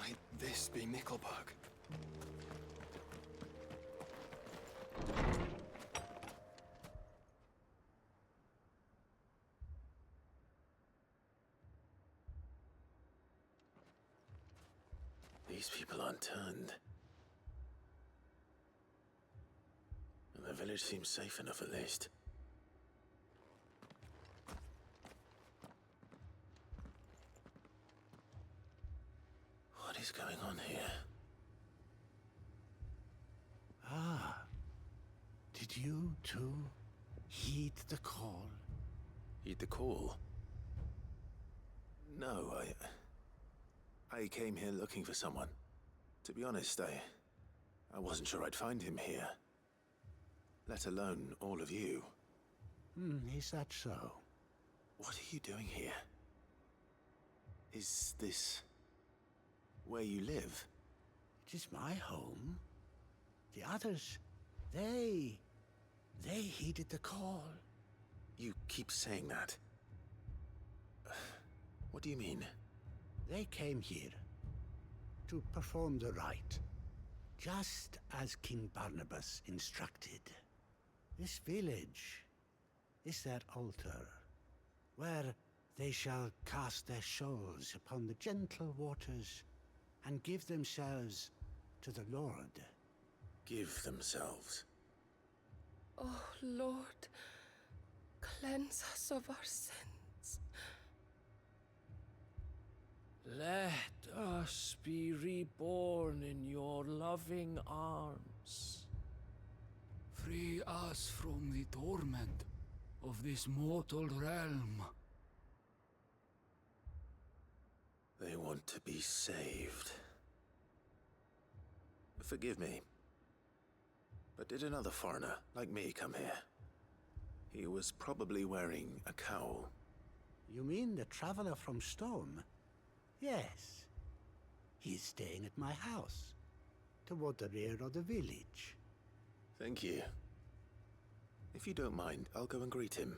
Might this be Nickelberg? These people aren't turned. And the village seems safe enough at least. What is going on here? Ah, did you too heed the call? Heed the call? No, I came here looking for someone. To be honest, I wasn't sure I'd find him here. Let alone all of you. Is that so? What are you doing here? Is this where you live? It is my home. The others, they heeded the call. You keep saying that. What do you mean? They came here to perform the rite, just as King Barnabas instructed. This village is their altar, where they shall cast their souls upon the gentle waters and give themselves to the Lord. Give themselves? Oh, Lord, cleanse us of our sins. Let us be reborn in your loving arms. Free us from the torment of this mortal realm. They want to be saved. Forgive me, but did another foreigner like me come here? He was probably wearing a cowl. You mean the traveler from Stone? Yes. He's staying at my house, toward the rear of the village. Thank you. If you don't mind, I'll go and greet him.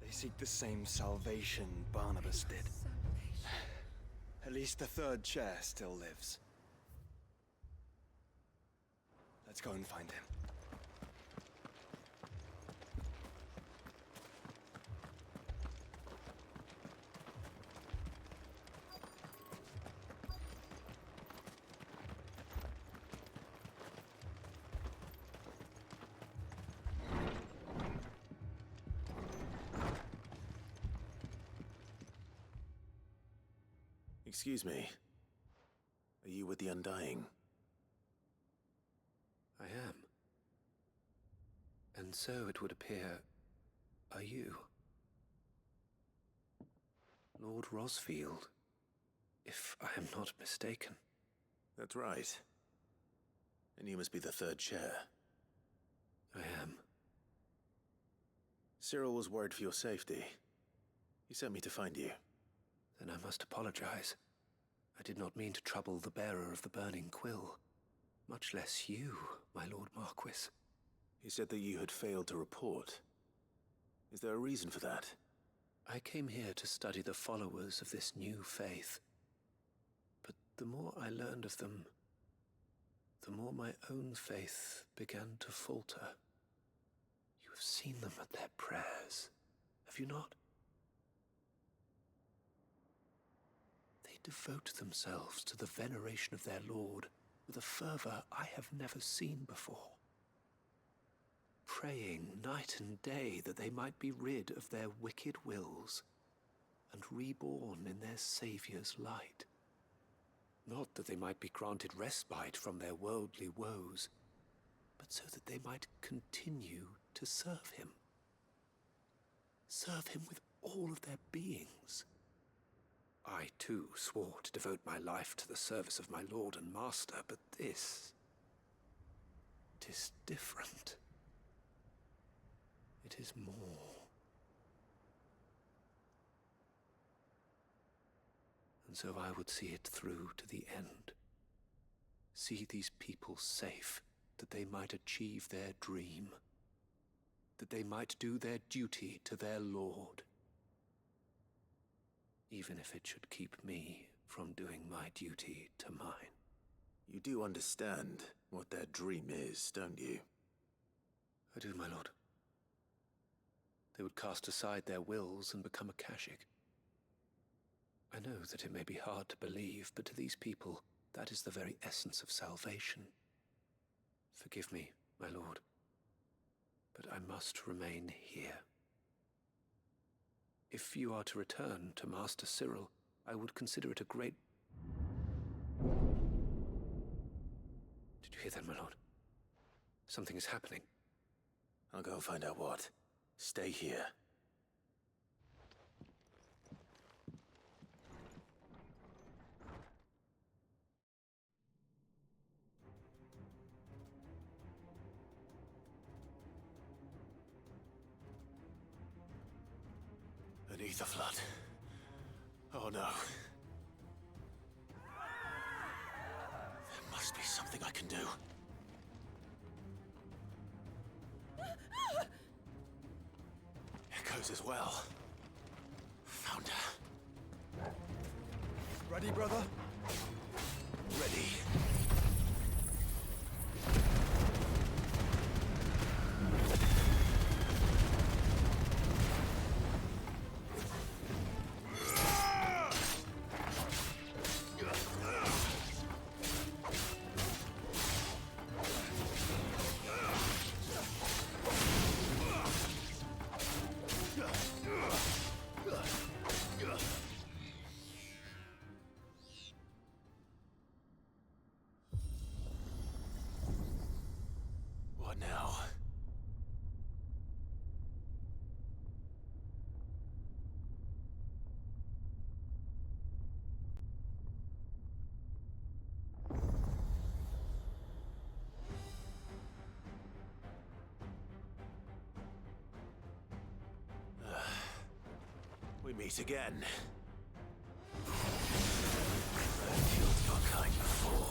They seek the same salvation Barnabas did. At least the third chair still lives. Let's go and find him. Excuse me. Are you with the Undying? I am. And so it would appear, are you? Lord Rosfield, if I am not mistaken. That's right. And you must be the third chair. I am. Cyril was worried for your safety. He sent me to find you. Then I must apologize. I did not mean to trouble the bearer of the burning quill. Much less you, my Lord Marquis. He said that you had failed to report. Is there a reason for that? I came here to study the followers of this new faith. But the more I learned of them, the more my own faith began to falter. You have seen them at their prayers, have you not? They devote themselves to the veneration of their Lord with a fervor I have never seen before. Praying night and day that they might be rid of their wicked wills and reborn in their Saviour's light. Not that they might be granted respite from their worldly woes, but so that they might continue to serve him. Serve him with all of their beings. I, too, swore to devote my life to the service of my Lord and Master, but this... it is different. It is more. And so I would see it through to the end. See these people safe, that they might achieve their dream. That they might do their duty to their Lord. Even if it should keep me from doing my duty to mine. You do understand what their dream is, don't you? I do, my lord. They would cast aside their wills and become a Kashik. I know that it may be hard to believe, but to these people, that is the very essence of salvation. Forgive me, my lord, but I must remain here. If you are to return to Master Cyril, I would consider it a great... Did you hear that, my lord? Something is happening. I'll go and find out what. Stay here. An ether flood. Oh no. There must be something I can do. Echoes as well. Found her. Ready, brother? Ready. What now? We meet again. I've killed your kind before.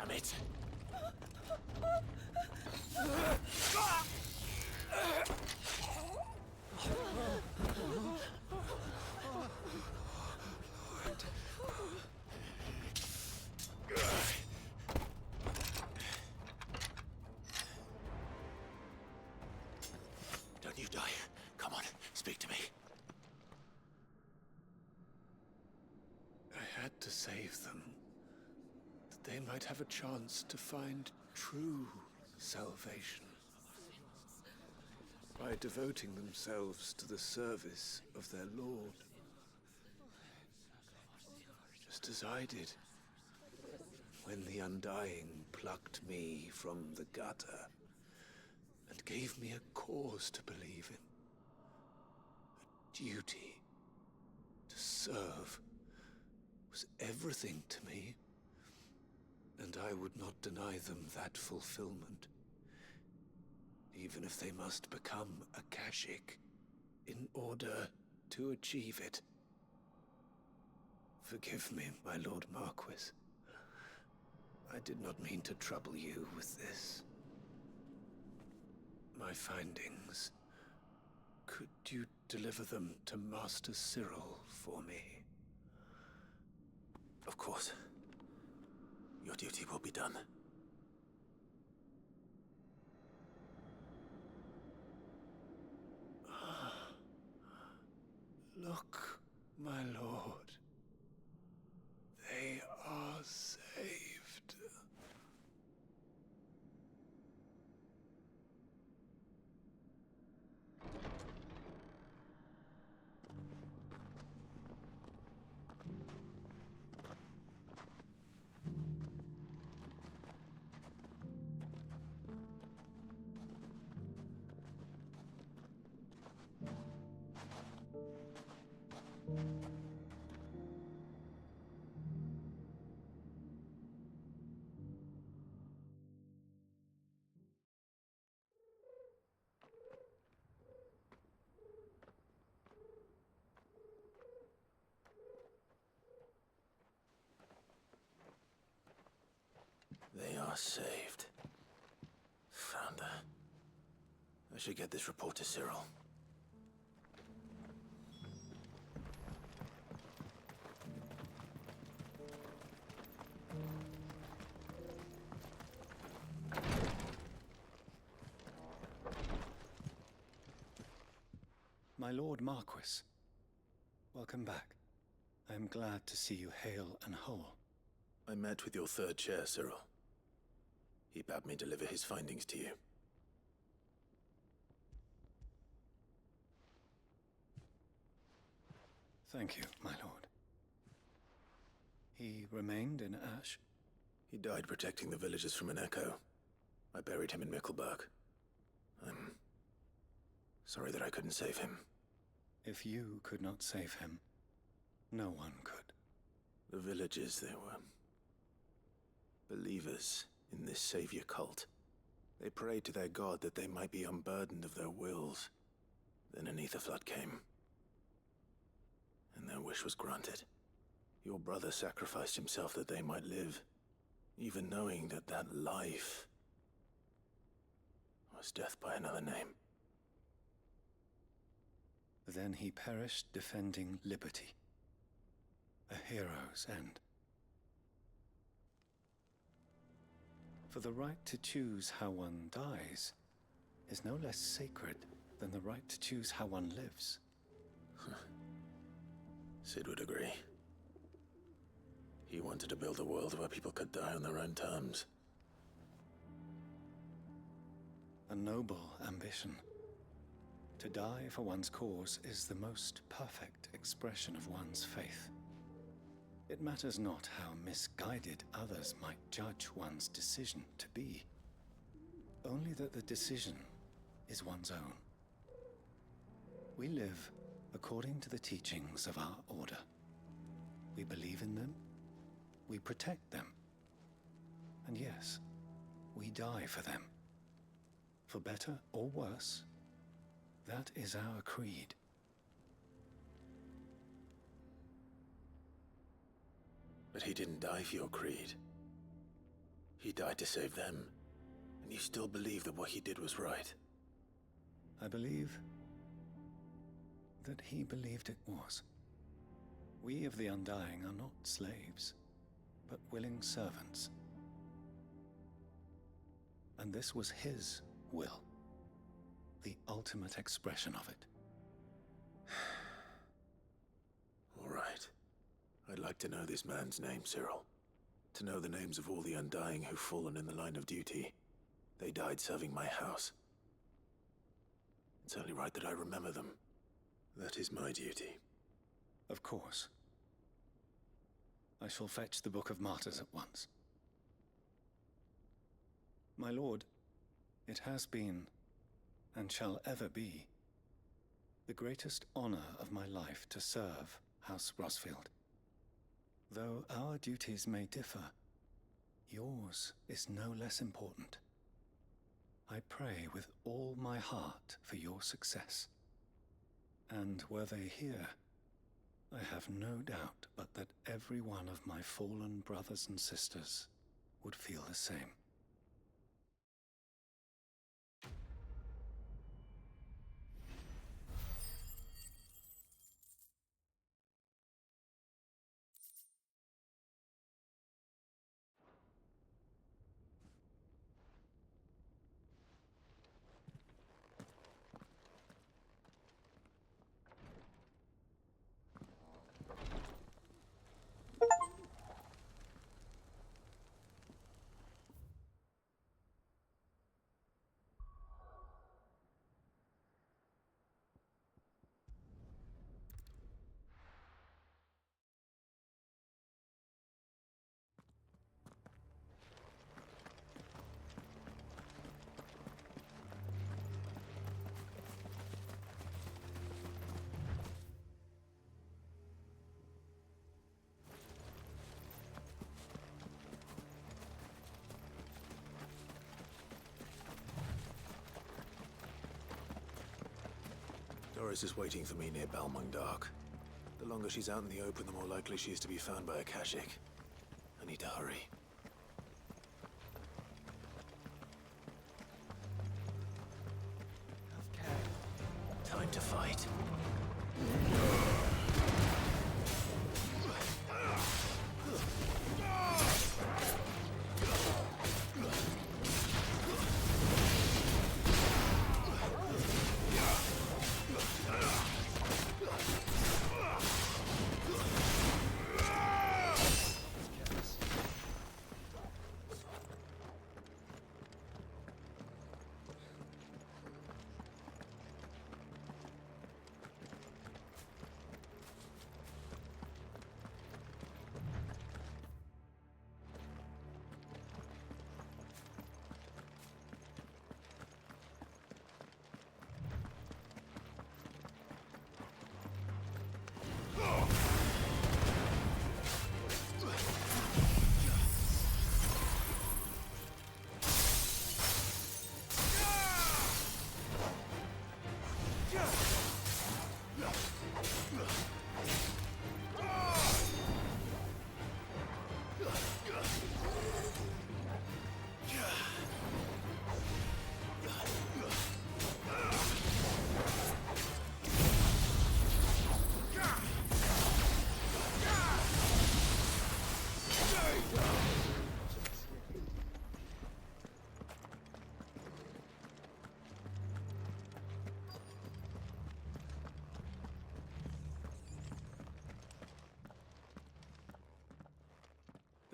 Damn it! Don't you die. Come on, speak to me. I had to save them, that they might have a chance to find true salvation. By devoting themselves to the service of their Lord. Just as I did, when the Undying plucked me from the gutter and gave me a cause to believe in. A duty to serve was everything to me, and I would not deny them that fulfillment, even if they must become a Kashik in order to achieve it. Forgive me, my Lord Marquis. I did not mean to trouble you with this. My findings. Could you deliver them to Master Cyril for me? Of course. Your duty will be done. Look, my lord. They are saved. They are saved. Found her. I should get this report to Cyril. My Lord Marquis, welcome back. I am glad to see you hale and whole. I met with your third chair, Cyril. He bade me deliver his findings to you. Thank you, my lord. He remained in Ash? He died protecting the villagers from an echo. I buried him in Mickelberg. I'm sorry that I couldn't save him. If you could not save him, no one could. The villagers, they were believers in this savior cult. They prayed to their god that they might be unburdened of their wills. Then an ether flood came, and their wish was granted. Your brother sacrificed himself that they might live, even knowing that that life was death by another name. Then he perished defending liberty. A hero's end. For the right to choose how one dies is no less sacred than the right to choose how one lives. Sid would agree. He wanted to build a world where people could die on their own terms. A noble ambition. To die for one's cause is the most perfect expression of one's faith. It matters not how misguided others might judge one's decision to be, only that the decision is one's own. We live according to the teachings of our order. We believe in them, we protect them, and yes, we die for them. For better or worse, that is our creed. But he didn't die for your creed. He died to save them, and you still believe that what he did was right? I believe that he believed it was. We of the Undying are not slaves, but willing servants. And this was his will, the ultimate expression of it. All right. I'd like to know this man's name, Cyril. To know the names of all the Undying who've fallen in the line of duty. They died serving my house. It's only right that I remember them. That is my duty. Of course. I shall fetch the Book of Martyrs at once. My lord, it has been, and shall ever be, the greatest honor of my life to serve House Rosfield. Though our duties may differ, yours is no less important. I pray with all my heart for your success. And were they here, I have no doubt but that every one of my fallen brothers and sisters would feel the same. Doris is waiting for me near Balmung Dark. The longer she's out in the open, the more likely she is to be found by Akashic. I need to hurry. Time to fight.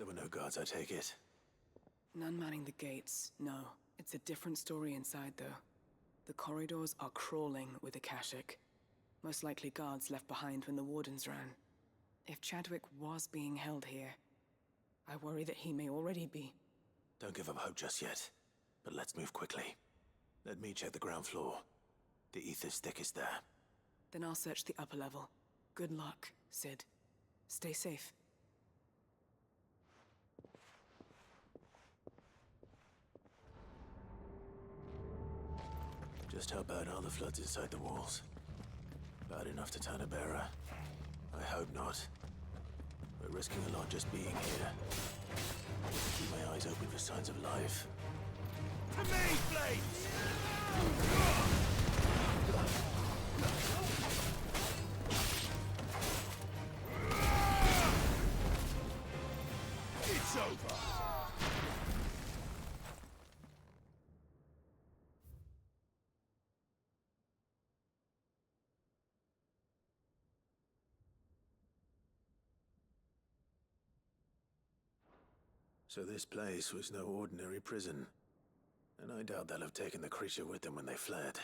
There were no guards, I take it. None manning the gates, no. It's a different story inside, though. The corridors are crawling with Akashic. Most likely guards left behind when the Wardens ran. If Chadwick was being held here, I worry that he may already be. Don't give up hope just yet, but let's move quickly. Let me check the ground floor. The ether's thickest there. Then I'll search the upper level. Good luck, Sid. Stay safe. Just how bad are the floods inside the walls? Bad enough to turn a bearer? I hope not. We're risking a lot just being here. Keep my eyes open for signs of life. To me, Blades! It's over! So this place was no ordinary prison. And I doubt they'll have taken the creature with them when they fled.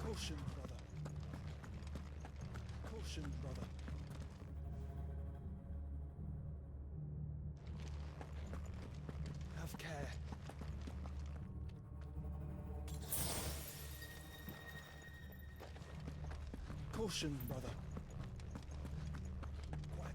Caution, brother. Caution, brother. Have care. Caution, brother. Quiet.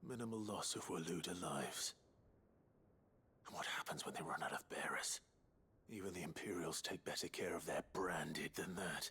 Minimal loss of Waluda lives. And what happens when they run out of bearers? Even the Imperials take better care of their branded than that.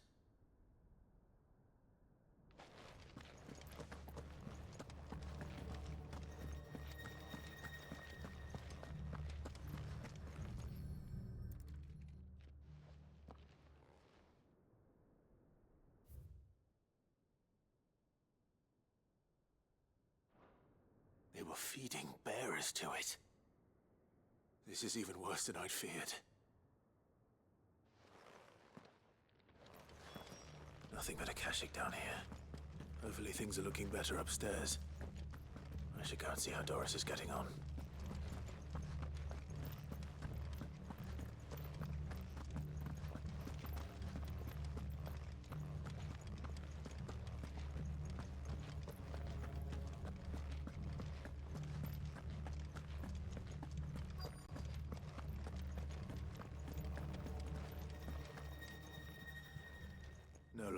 They were feeding bearers to it. This is even worse than I'd feared. Nothing but a Kashyyyk down here. Hopefully things are looking better upstairs. I should go and see how Doris is getting on.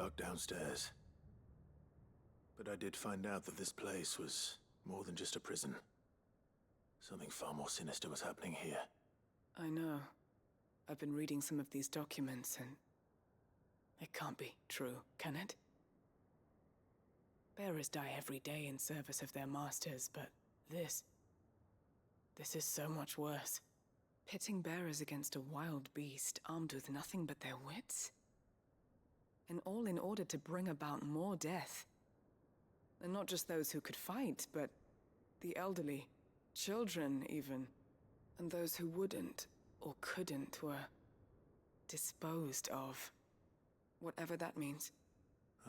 locked downstairs. But I did find out that this place was more than just a prison. Something far more sinister was happening here. I know. I've been reading some of these documents, and it can't be true, can it? Bearers die every day in service of their masters, but this is so much worse. Pitting bearers against a wild beast armed with nothing but their wits? And all in order to bring about more death. And not just those who could fight, but the elderly, children even. And those who wouldn't or couldn't were disposed of. Whatever that means.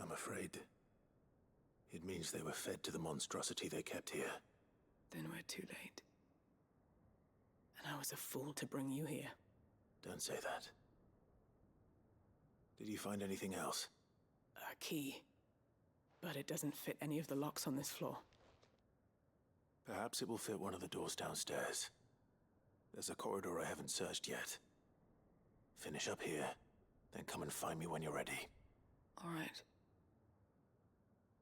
I'm afraid it means they were fed to the monstrosity they kept here. Then we're too late. And I was a fool to bring you here. Don't say that. Did you find anything else? A key. But it doesn't fit any of the locks on this floor. Perhaps it will fit one of the doors downstairs. There's a corridor I haven't searched yet. Finish up here, then come and find me when you're ready. All right.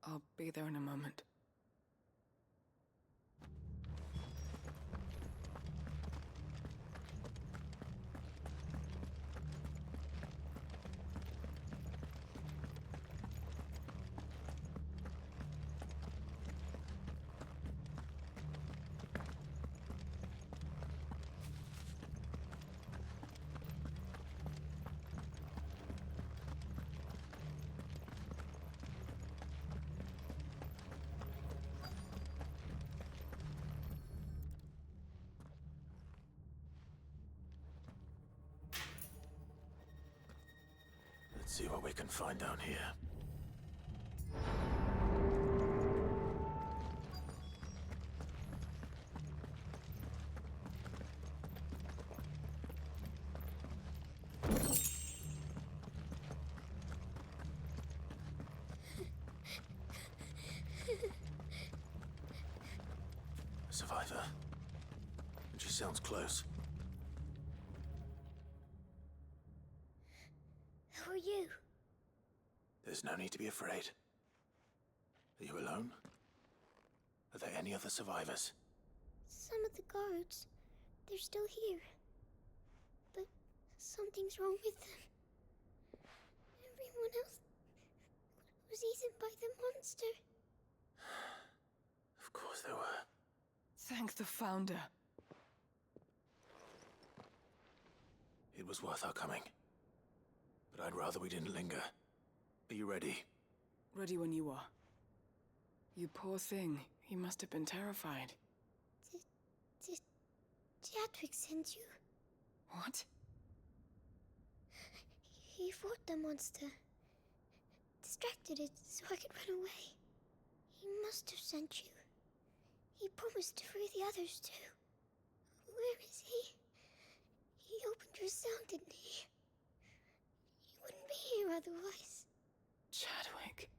I'll be there in a moment. Let's see what we can find down here. A survivor. And she sounds close. Who are you? There's no need to be afraid. Are you alone? Are there any other survivors? Some of the guards. They're still here. But something's wrong with them. Everyone else was eaten by the monster. Of course there were. Thank the Founder. It was worth our coming. But I'd rather we didn't linger. Are you ready? Ready when you are. You poor thing. He must have been terrified. Did Chadwick send you? What? He fought the monster. Distracted it so I could run away. He must have sent you. He promised to free the others too. Where is he? He opened your cell, didn't he? He wouldn't be here otherwise. Chadwick.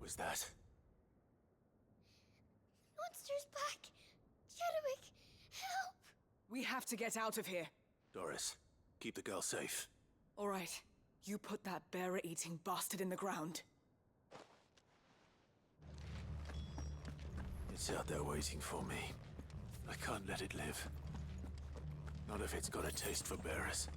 Was that? Monster's back! Chadwick, help! We have to get out of here. Doris, keep the girl safe. All right. You put that bearer-eating bastard in the ground. It's out there waiting for me. I can't let it live. Not if it's got a taste for bearers.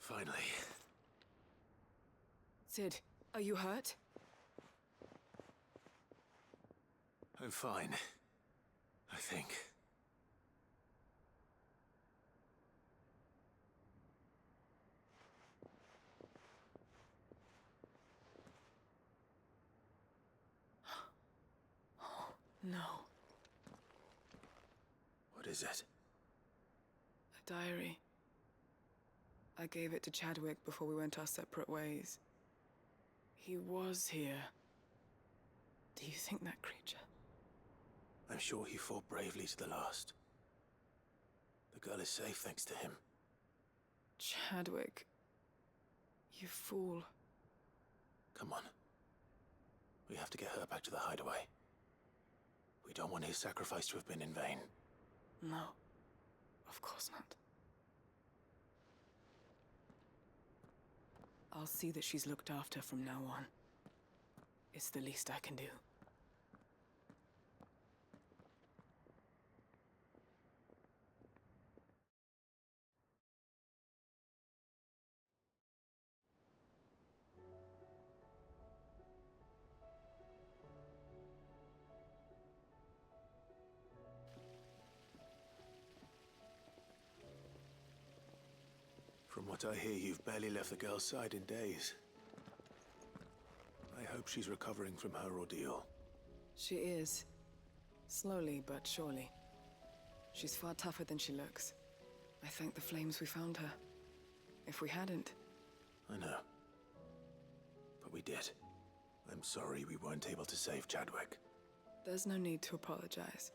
Finally. Sid, are you hurt? I'm fine. I think. No. What is it? A diary. I gave it to Chadwick before we went our separate ways. He was here. Do you think that creature? I'm sure he fought bravely to the last. The girl is safe thanks to him. Chadwick. You fool. Come on. We have to get her back to the hideaway. We don't want his sacrifice to have been in vain. No. Of course not. I'll see that she's looked after from now on. It's the least I can do. From what I hear, you've barely left the girl's side in days. I hope she's recovering from her ordeal. She is. Slowly but surely. She's far tougher than she looks. I thank the flames we found her. If we hadn't... I know. But we did. I'm sorry we weren't able to save Chadwick. There's no need to apologize.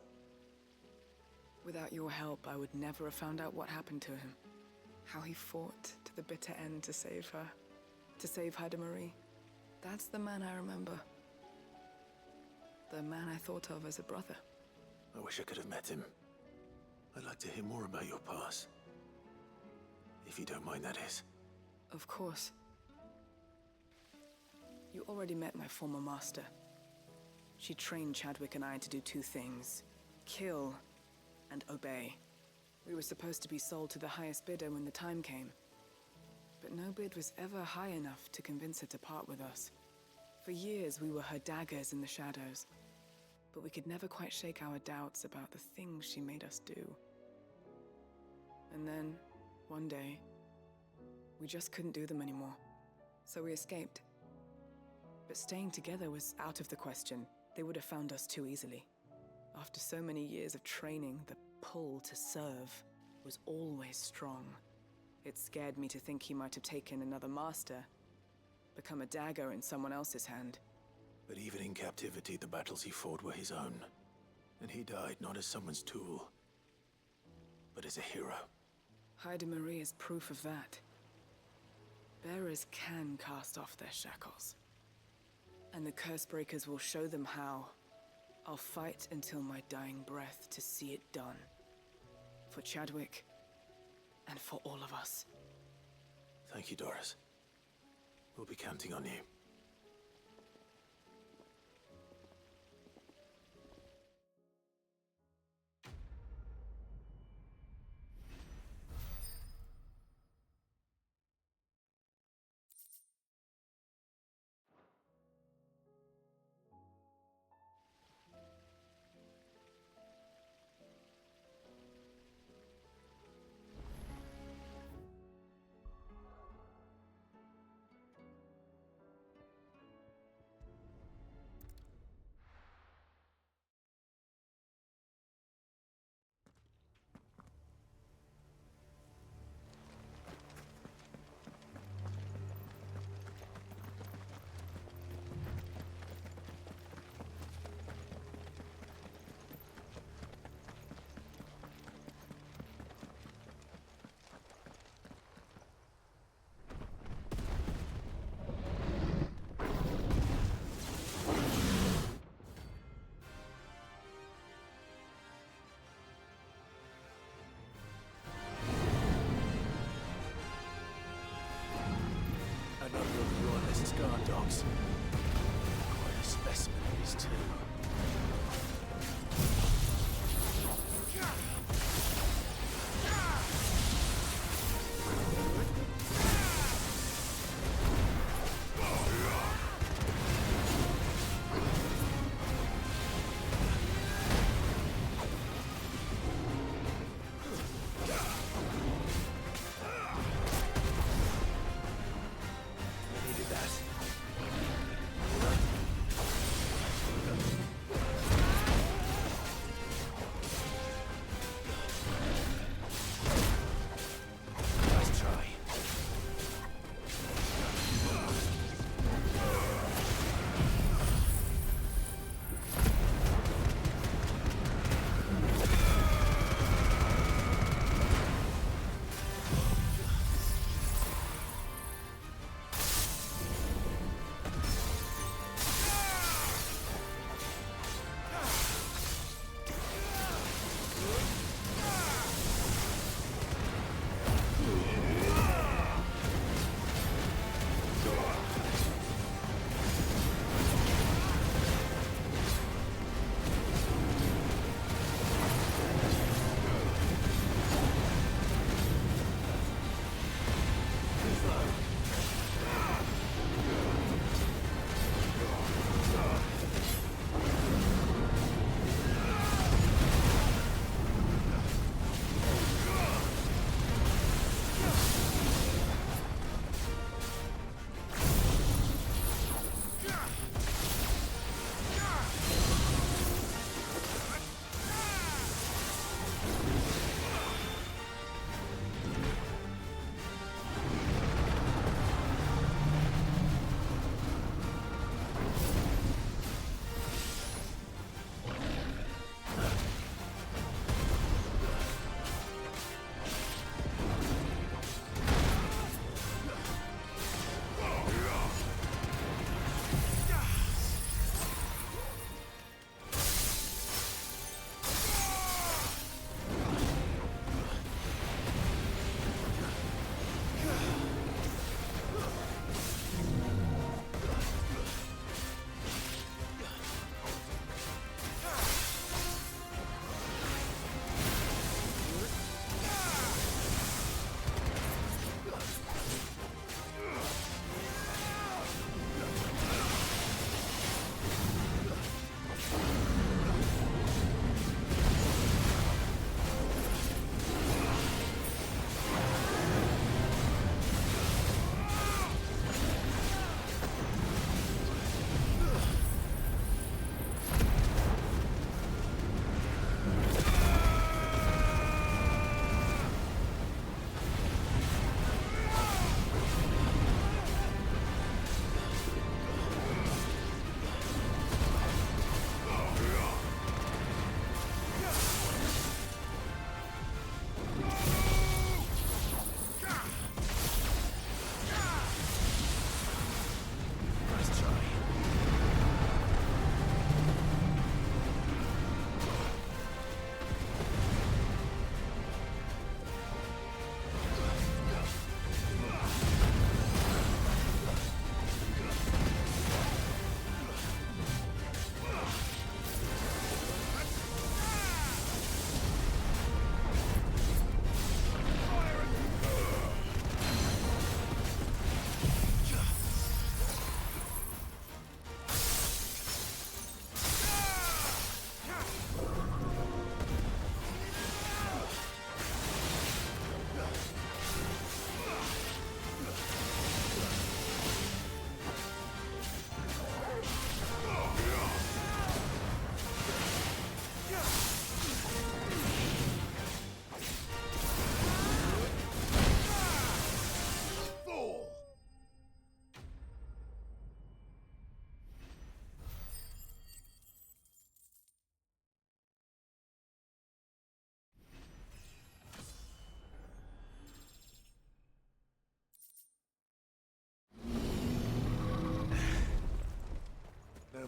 Without your help, I would never have found out what happened to him. How he fought to the bitter end to save her. To save Haida Marie. That's the man I remember. The man I thought of as a brother. I wish I could have met him. I'd like to hear more about your past. If you don't mind, that is. Of course. You already met my former master. She trained Chadwick and I to do two things. Kill and obey. We were supposed to be sold to the highest bidder when the time came. But no bid was ever high enough to convince her to part with us. For years, we were her daggers in the shadows. But we could never quite shake our doubts about the things she made us do. And then, one day, we just couldn't do them anymore. So we escaped. But staying together was out of the question. They would have found us too easily. After so many years of training, the pull to serve was always strong. It scared me to think he might have taken another master, become a dagger in someone else's hand. But even in captivity, the battles he fought were his own. And he died not as someone's tool, but as a hero. Haida Marie is proof of that. Bearers can cast off their shackles. And the Cursebreakers will show them how. I'll fight until my dying breath to see it done. For Chadwick, and for all of us. Thank you, Doris. We'll be counting on you. Guard dogs. Quite a specimen, these two.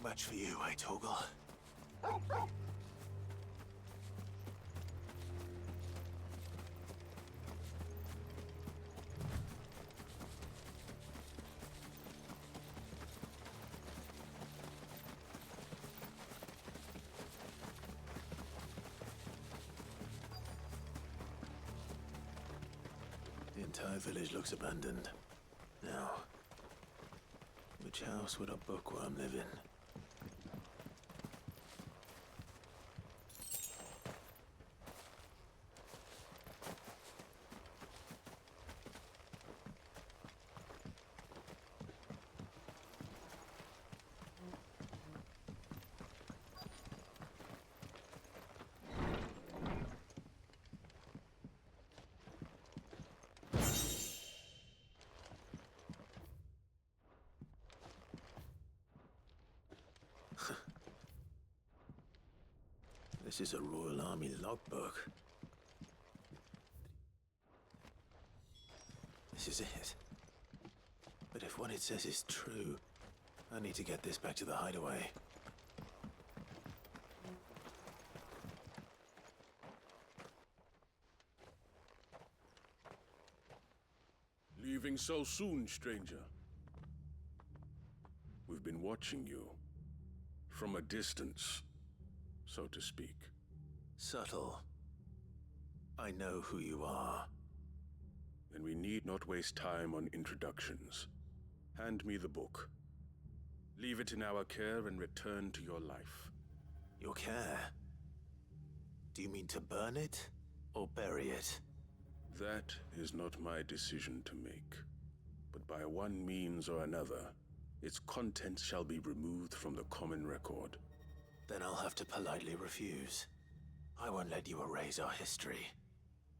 match for you, eh, Torgal? The entire village looks abandoned. Now, which house would a bookworm live in? This is a Royal Army logbook. This is it. But if what it says is true, I need to get this back to the hideaway. Leaving so soon, stranger? We've been watching you. From a distance, so to speak. Subtle. I know who you are. Then we need not waste time on introductions. Hand me the book. Leave it in our care and return to your life. Your care? Do you mean to burn it or bury it? That is not my decision to make. But by one means or another, its contents shall be removed from the common record. Then I'll have to politely refuse. I won't let you erase our history.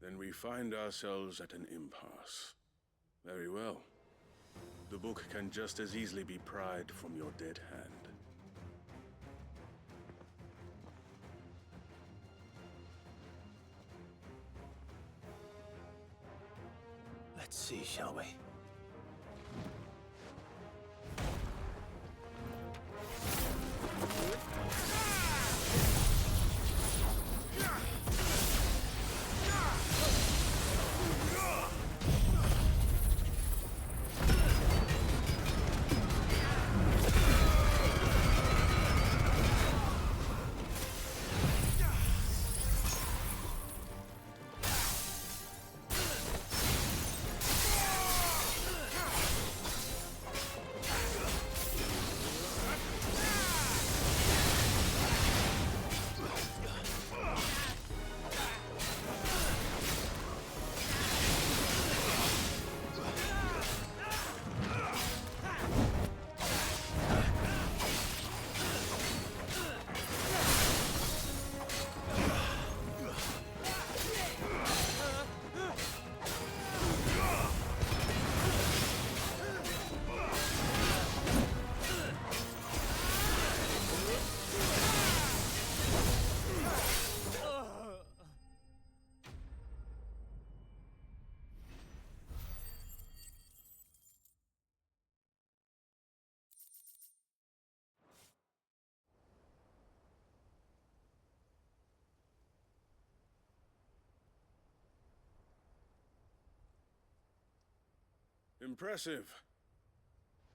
Then we find ourselves at an impasse. Very well. The book can just as easily be pried from your dead hand. Let's see, shall we? Impressive.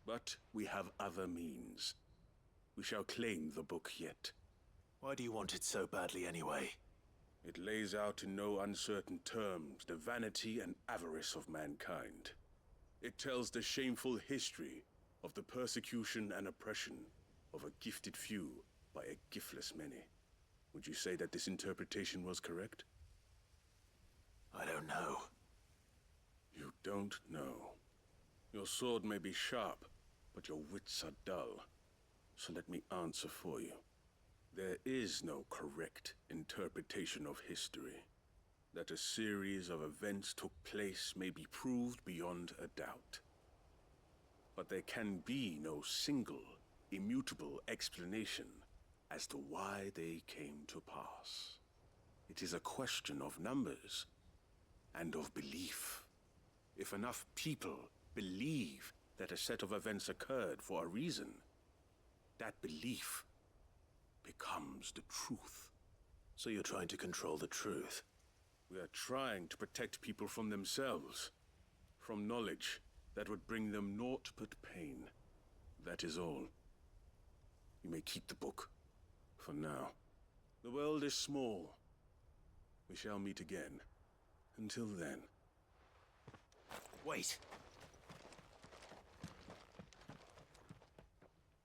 But we have other means. We shall claim the book yet. Why do you want it so badly anyway? It lays out in no uncertain terms the vanity and avarice of mankind. It tells the shameful history of the persecution and oppression of a gifted few by a giftless many. Would you say that this interpretation was correct? I don't know. You don't know. Your sword may be sharp, but your wits are dull. So let me answer for you. There is no correct interpretation of history. That a series of events took place may be proved beyond a doubt. But there can be no single, immutable explanation as to why they came to pass. It is a question of numbers and of belief. If enough people believe that a set of events occurred for a reason, that belief becomes the truth. So you're trying to control the truth? We are trying to protect people from themselves, from knowledge that would bring them naught but pain. That is all. You may keep the book, for now. The world is small. We shall meet again. Until then. Wait!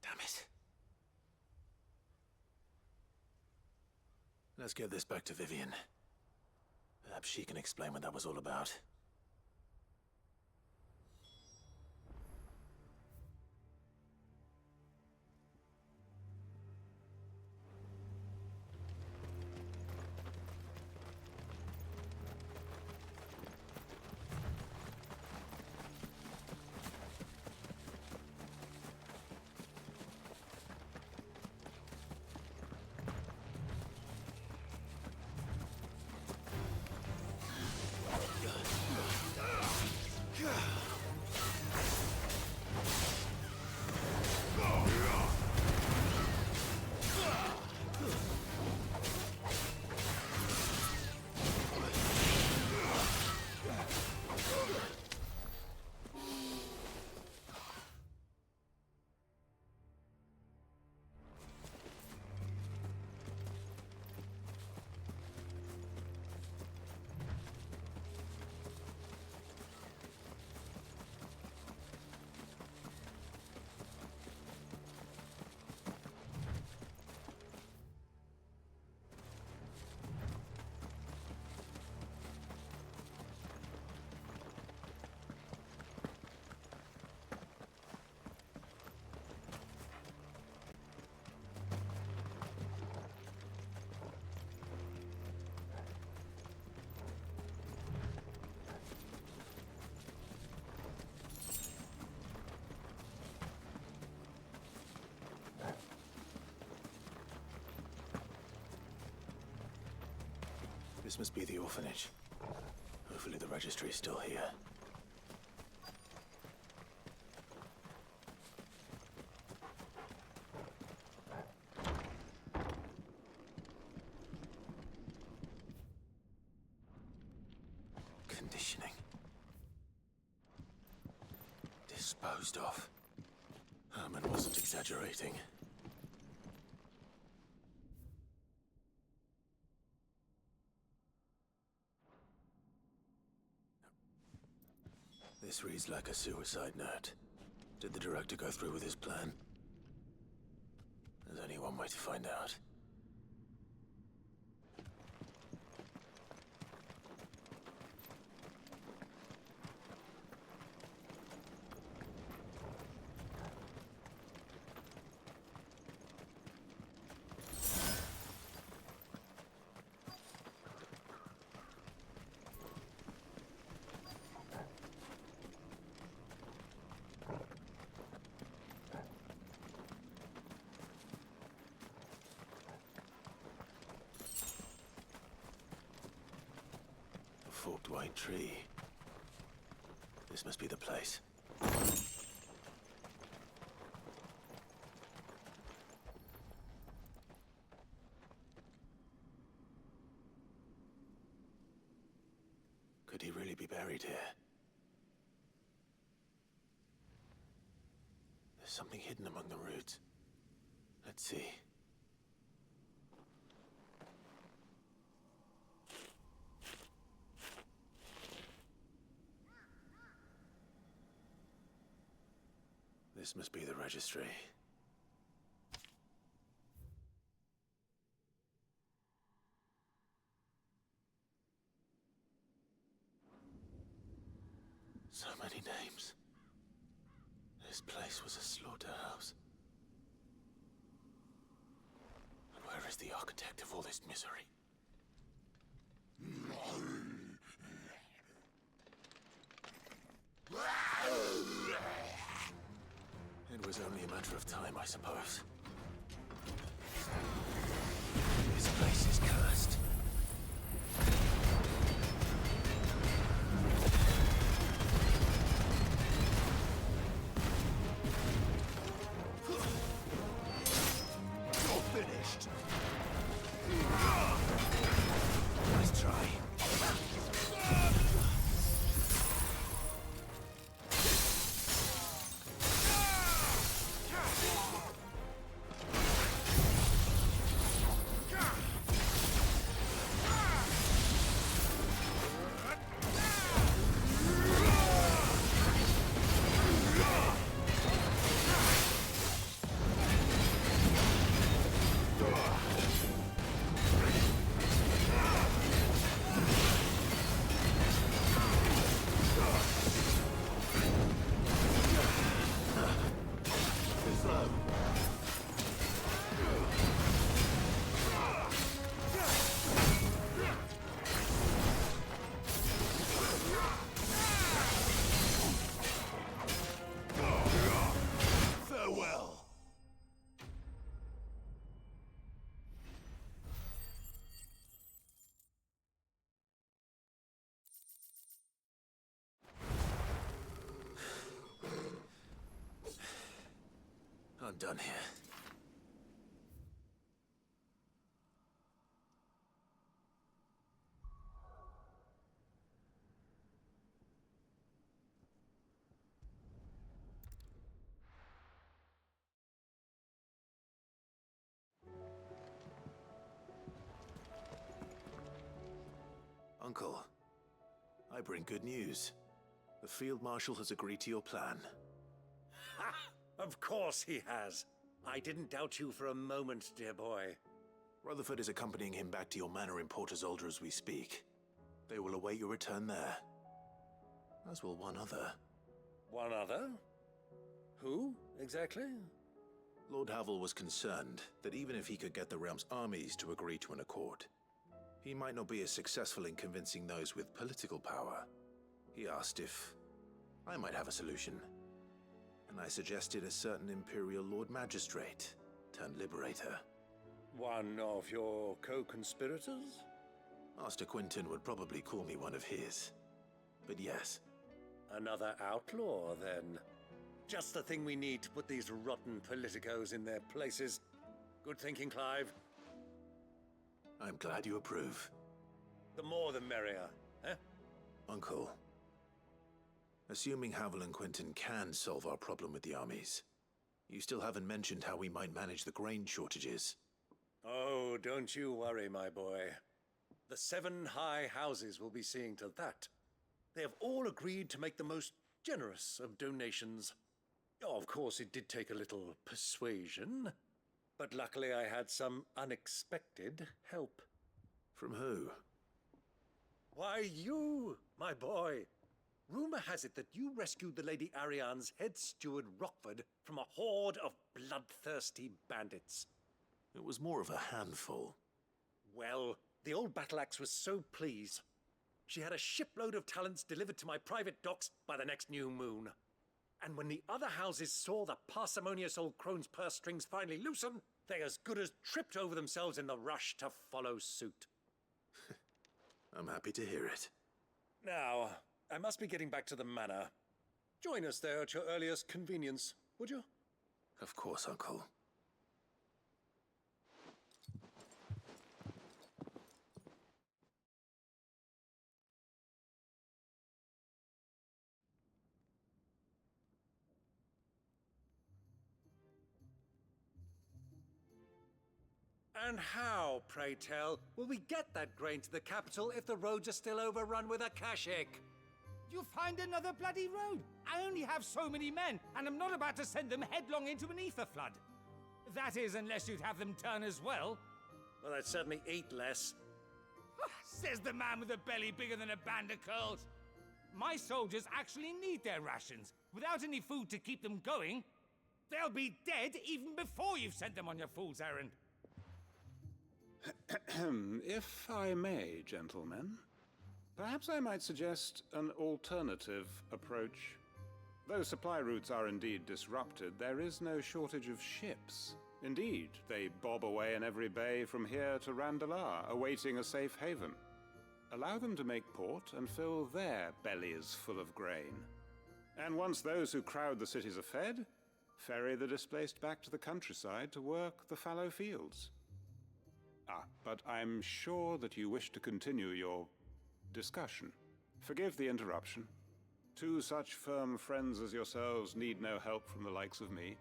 Damn it. Let's get this back to Vivian. Perhaps she can explain what that was all about. This must be the orphanage. Hopefully the registry is still here. Conditioning. Disposed of. Herman wasn't exaggerating. This reads like a suicide note. Did the director go through with his plan? There's only one way to find out. Forked white tree. This must be the place. Could he really be buried here? There's something hidden among the roots. Let's see. This must be the registry. So many names. This place was a slaughterhouse. And where is the architect of all this misery? It was only a matter of time, I suppose. This place is cursed. I'm done here. Uncle, I bring good news. The Field Marshal has agreed to your plan. Ha! Of course he has. I didn't doubt you for a moment, dear boy. Rutherford is accompanying him back to your manor in Port Isolde as we speak. They will await your return there. As will one other. One other? Who, exactly? Lord Havel was concerned that even if he could get the realm's armies to agree to an accord, he might not be as successful in convincing those with political power. He asked if I might have a solution, and I suggested a certain Imperial Lord Magistrate turned Liberator. One of your co-conspirators? Master Quinton would probably call me one of his, but yes. Another outlaw, then. Just the thing we need to put these rotten politicos in their places. Good thinking, Clive. I'm glad you approve. The more the merrier, eh? Uncle, assuming Havel and Quinton can solve our problem with the armies, you still haven't mentioned how we might manage the grain shortages. Oh, don't you worry, my boy. The 7 high houses will be seeing to that. They have all agreed to make the most generous of donations. Oh, of course, it did take a little persuasion, but luckily I had some unexpected help. From who? Why, you, my boy. Rumor has it that you rescued the Lady Ariane's head steward Rockford from a horde of bloodthirsty bandits. It was more of a handful. Well, the old battle axe was so pleased. She had a shipload of talents delivered to my private docks by the next new moon. And when the other houses saw the parsimonious old crone's purse strings finally loosen, they as good as tripped over themselves in the rush to follow suit. I'm happy to hear it. Now, I must be getting back to the manor. Join us there at your earliest convenience, would you? Of course, Uncle. And how, pray tell, will we get that grain to the capital if the roads are still overrun with Akashic? You'll find another bloody road. I only have so many men, and I'm not about to send them headlong into an ether flood. That is, unless you'd have them turn as well. Well, I'd certainly eat less. Says the man with a belly bigger than a band of curls. My soldiers actually need their rations. Without any food to keep them going, they'll be dead even before you've sent them on your fool's errand. If I may, gentlemen, perhaps I might suggest an alternative approach. Though supply routes are indeed disrupted, there is no shortage of ships. Indeed, they bob away in every bay from here to Randalar, awaiting a safe haven. Allow them to make port and fill their bellies full of grain. And once those who crowd the cities are fed, ferry the displaced back to the countryside to work the fallow fields. But I'm sure that you wish to continue your discussion. Forgive the interruption. 2 such firm friends as yourselves need no help from the likes of me.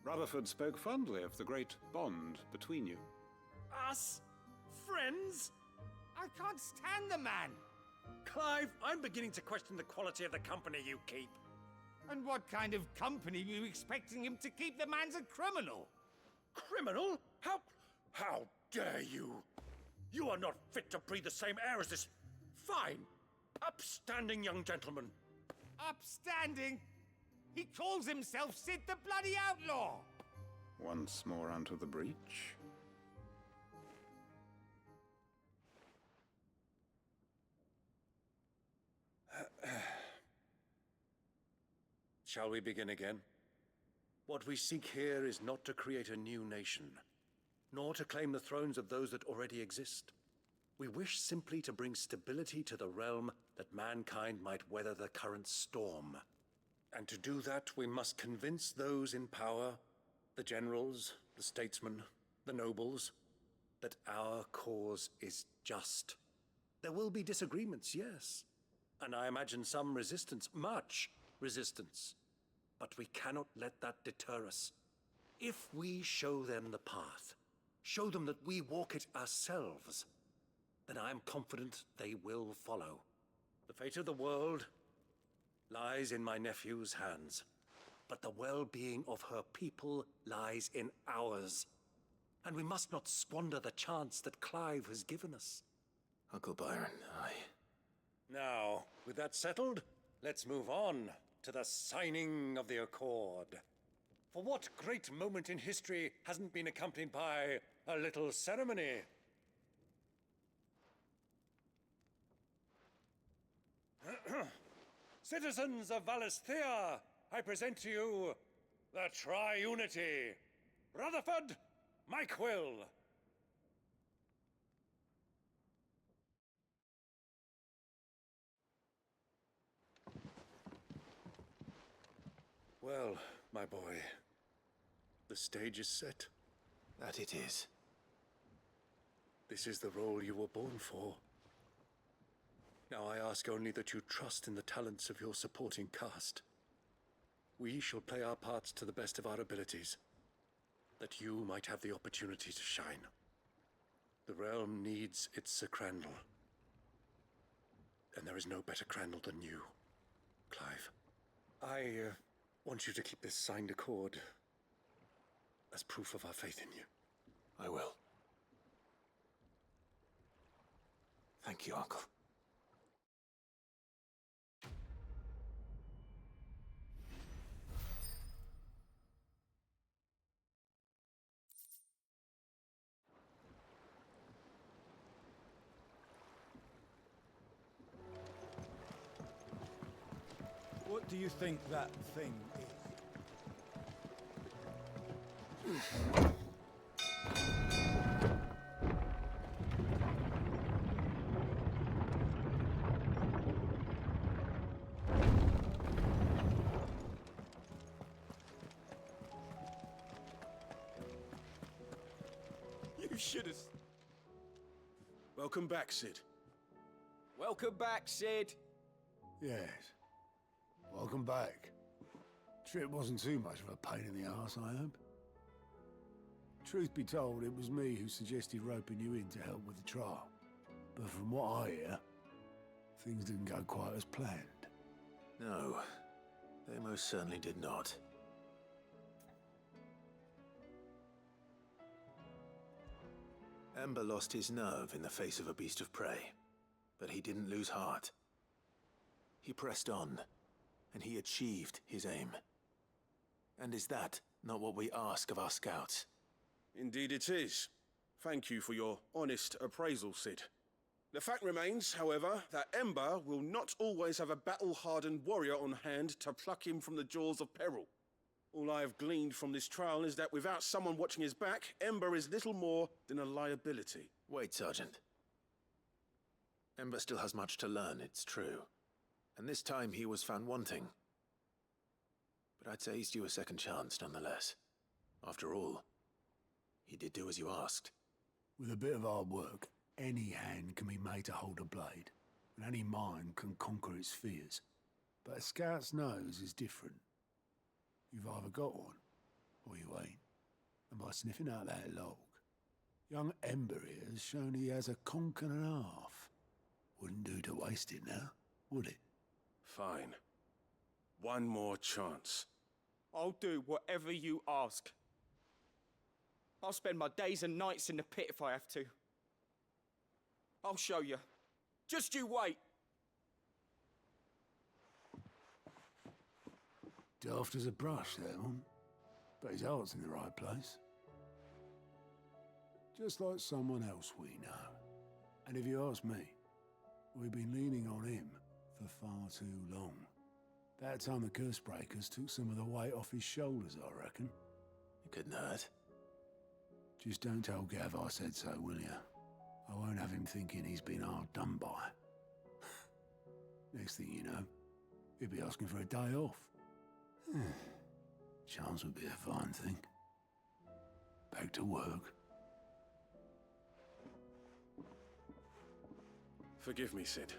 Rutherford spoke fondly of the great bond between you. Us? Friends? I can't stand the man! Clive, I'm beginning to question the quality of the company you keep. And what kind of company were you expecting him to keep? The man's a criminal! Criminal? How dare you? You are not fit to breathe the same air as this fine, upstanding young gentleman. Upstanding? He calls himself Sid the Bloody Outlaw! Once more unto the breach. Shall we begin again? What we seek here is not to create a new nation, nor to claim the thrones of those that already exist. We wish simply to bring stability to the realm that mankind might weather the current storm. And to do that, we must convince those in power the generals, the statesmen, the nobles, that our cause is just. There will be disagreements, yes, and I imagine some resistance, much resistance. But we cannot let that deter us. If we show them the path, show them that we walk it ourselves, then I am confident they will follow. The fate of the world lies in my nephew's hands, but the well-being of her people lies in ours. And we must not squander the chance that Clive has given us. Uncle Byron, Now, with that settled, let's move on to the signing of the Accord. For what great moment in history hasn't been accompanied by a little ceremony? Citizens of Valisthea, I present to you the Triunity. Rutherford, Mike Will. Well, my boy, the stage is set. That it is. This is the role you were born for. Now I ask only that you trust in the talents of your supporting cast. We shall play our parts to the best of our abilities, that you might have the opportunity to shine. The realm needs its Sir Crandall. And there is no better Crandall than you, Clive. I want you to keep this signed accord as proof of our faith in you. I will. Thank you, Uncle. What do you think that thing is? You should have... Welcome back, Sid. Welcome back, Sid. Yes. Welcome back. Trip wasn't too much of a pain in the arse, I hope. Truth be told, it was me who suggested roping you in to help with the trial. But from what I hear, things didn't go quite as planned. No, they most certainly did not. Ember lost his nerve in the face of a beast of prey, but he didn't lose heart. He pressed on, and he achieved his aim. And is that not what we ask of our scouts? Indeed it is. Thank you for your honest appraisal, Sid. The fact remains, however, that Ember will not always have a battle-hardened warrior on hand to pluck him from the jaws of peril. All I have gleaned from this trial is that without someone watching his back, Ember is little more than a liability. Wait, Sergeant. Ember still has much to learn, it's true. And this time he was found wanting. But I'd say he's due a second chance, nonetheless. After all, he did do as you asked. With a bit of hard work, any hand can be made to hold a blade, and any mind can conquer its fears. But a scout's nose is different. You've either got one, or you ain't. And by sniffing out that log, young Ember here has shown he has a conch and a half. Wouldn't do to waste it now, would it? Fine. One more chance. I'll do whatever you ask. I'll spend my days and nights in the pit if I have to. I'll show you. Just you wait. Daft as a brush, that one. But his heart's in the right place. Just like someone else we know. And if you ask me, we've been leaning on him for far too long. That time the Cursebreakers took some of the weight off his shoulders, I reckon. It couldn't hurt. Just don't tell Gav I said so, will you? I won't have him thinking he's been hard done by. Next thing you know, he'll be asking for a day off. Chance would be a fine thing. Back to work. Forgive me, Sid.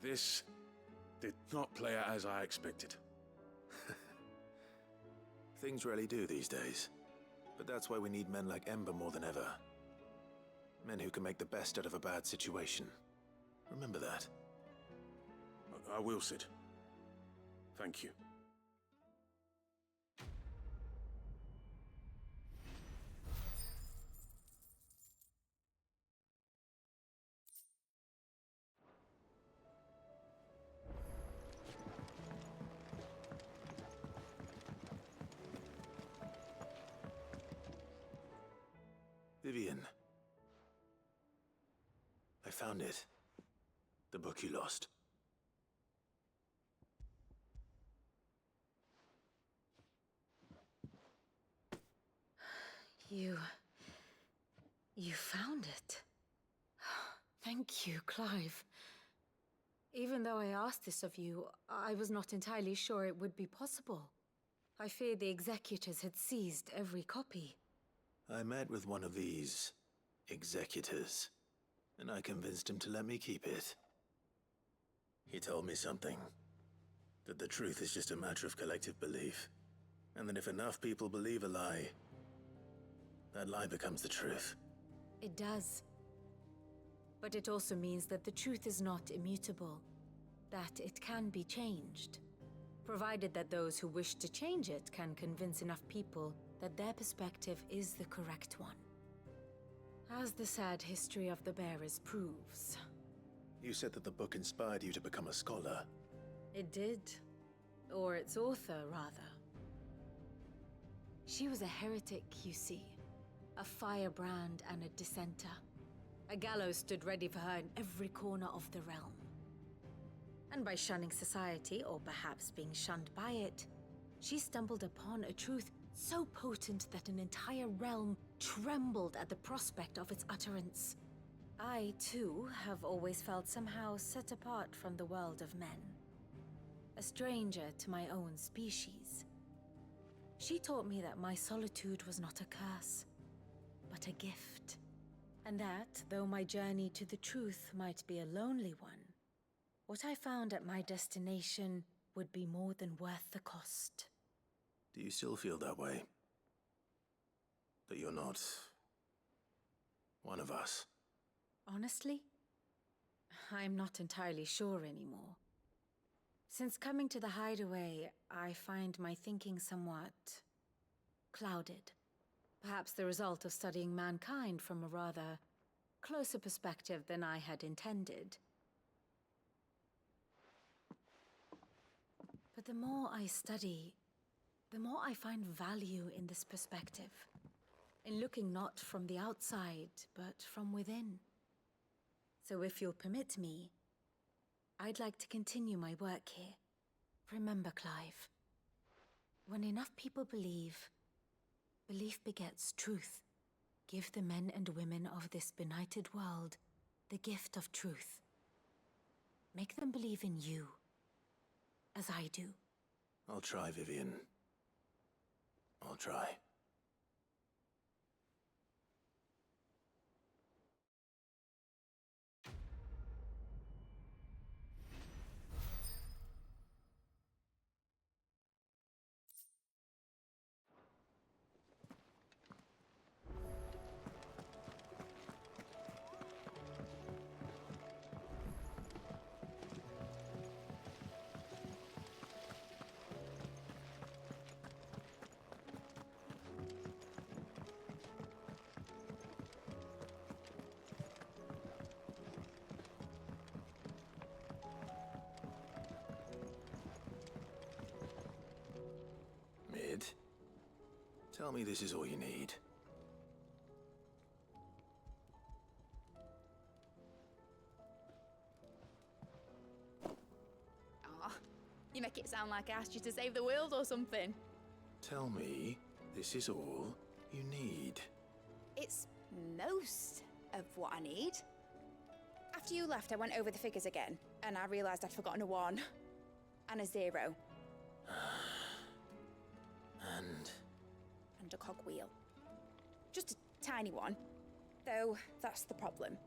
This did not play out as I expected. Things rarely do these days. But that's why we need men like Ember more than ever. Men who can make the best out of a bad situation. Remember that. I will, Sid. Thank you. Vivian. I found it. The book you lost. You found it. Thank you, Clive. Even though I asked this of you, I was not entirely sure it would be possible. I feared the executors had seized every copy. I met with one of these executors, and I convinced him to let me keep it. He told me something. That the truth is just a matter of collective belief. And that if enough people believe a lie, that lie becomes the truth. It does. But it also means that the truth is not immutable. That it can be changed. Provided that those who wish to change it can convince enough people that their perspective is the correct one. As the sad history of the Bearers proves. You said that the book inspired you to become a scholar. It did. Or its author, rather. She was a heretic, you see. A firebrand and a dissenter. A gallows stood ready for her in every corner of the realm. And by shunning society, or perhaps being shunned by it, she stumbled upon a truth so potent that an entire realm trembled at the prospect of its utterance. I, too, have always felt somehow set apart from the world of men. A stranger to my own species. She taught me that my solitude was not a curse, but a gift. And that, though my journey to the truth might be a lonely one, what I found at my destination would be more than worth the cost. Do you still feel that way? That you're not one of us? Honestly, I'm not entirely sure anymore. Since coming to the Hideaway, I find my thinking somewhat clouded. Perhaps the result of studying mankind from a rather closer perspective than I had intended. But the more I study, the more I find value in this perspective. In looking not from the outside, but from within. So if you'll permit me, I'd like to continue my work here. Remember, Clive, when enough people believe, belief begets truth. Give the men and women of this benighted world the gift of truth. Make them believe in you, as I do. I'll try, Vivian. I'll try. Mid, tell me this is all you need. Aw, you make it sound like I asked you to save the world or something. Tell me this is all you need. It's most of what I need. After you left, I went over the figures again, and I realized I'd forgotten a 1 and a 0. And And a cogwheel. Just a tiny one. Though, that's the problem.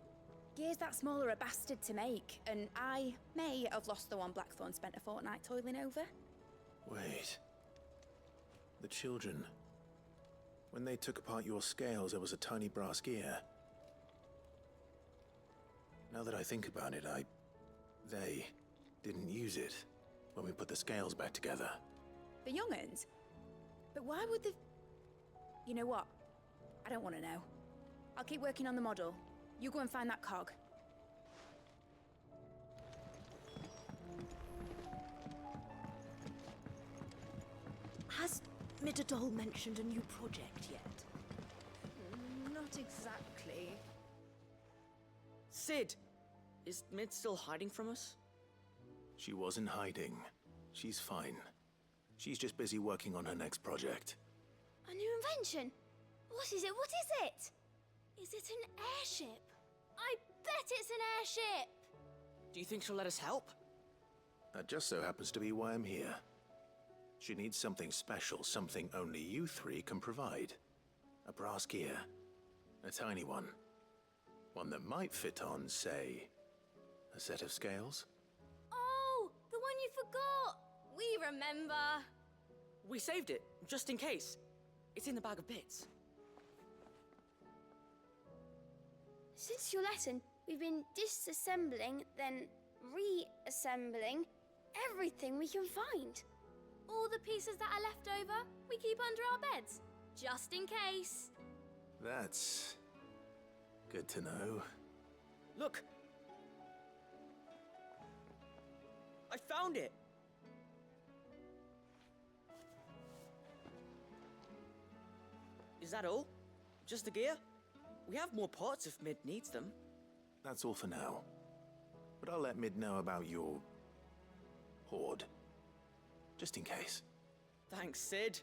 Gears that small are a bastard to make, and I may have lost the one Blackthorn spent a fortnight toiling over. Wait. The children. When they took apart your scales, there was a tiny brass gear. Now that I think about it, they didn't use it when we put the scales back together. The young'uns? But why would the... You know what? I don't want to know. I'll keep working on the model. You go and find that cog. Has Midadol mentioned a new project yet? Not exactly. Sid! Is Mid still hiding from us? She wasn't hiding. She's fine. She's just busy working on her next project. A new invention? What is it? What is it? Is it an airship? I bet it's an airship! Do you think she'll let us help? That just so happens to be why I'm here. She needs something special, something only you three can provide. A brass gear. A tiny one. One that might fit on, say, a set of scales? Oh, the one you forgot! We remember! We saved it, just in case. It's in the bag of bits. Since your lesson, we've been disassembling, then reassembling everything we can find. All the pieces that are left over, we keep under our beds, just in case. That's good to know. Look! I found it! Is that all? Just the gear? We have more parts if Mid needs them. That's all for now. But I'll let Mid know about your hoard. Just in case. Thanks, Sid.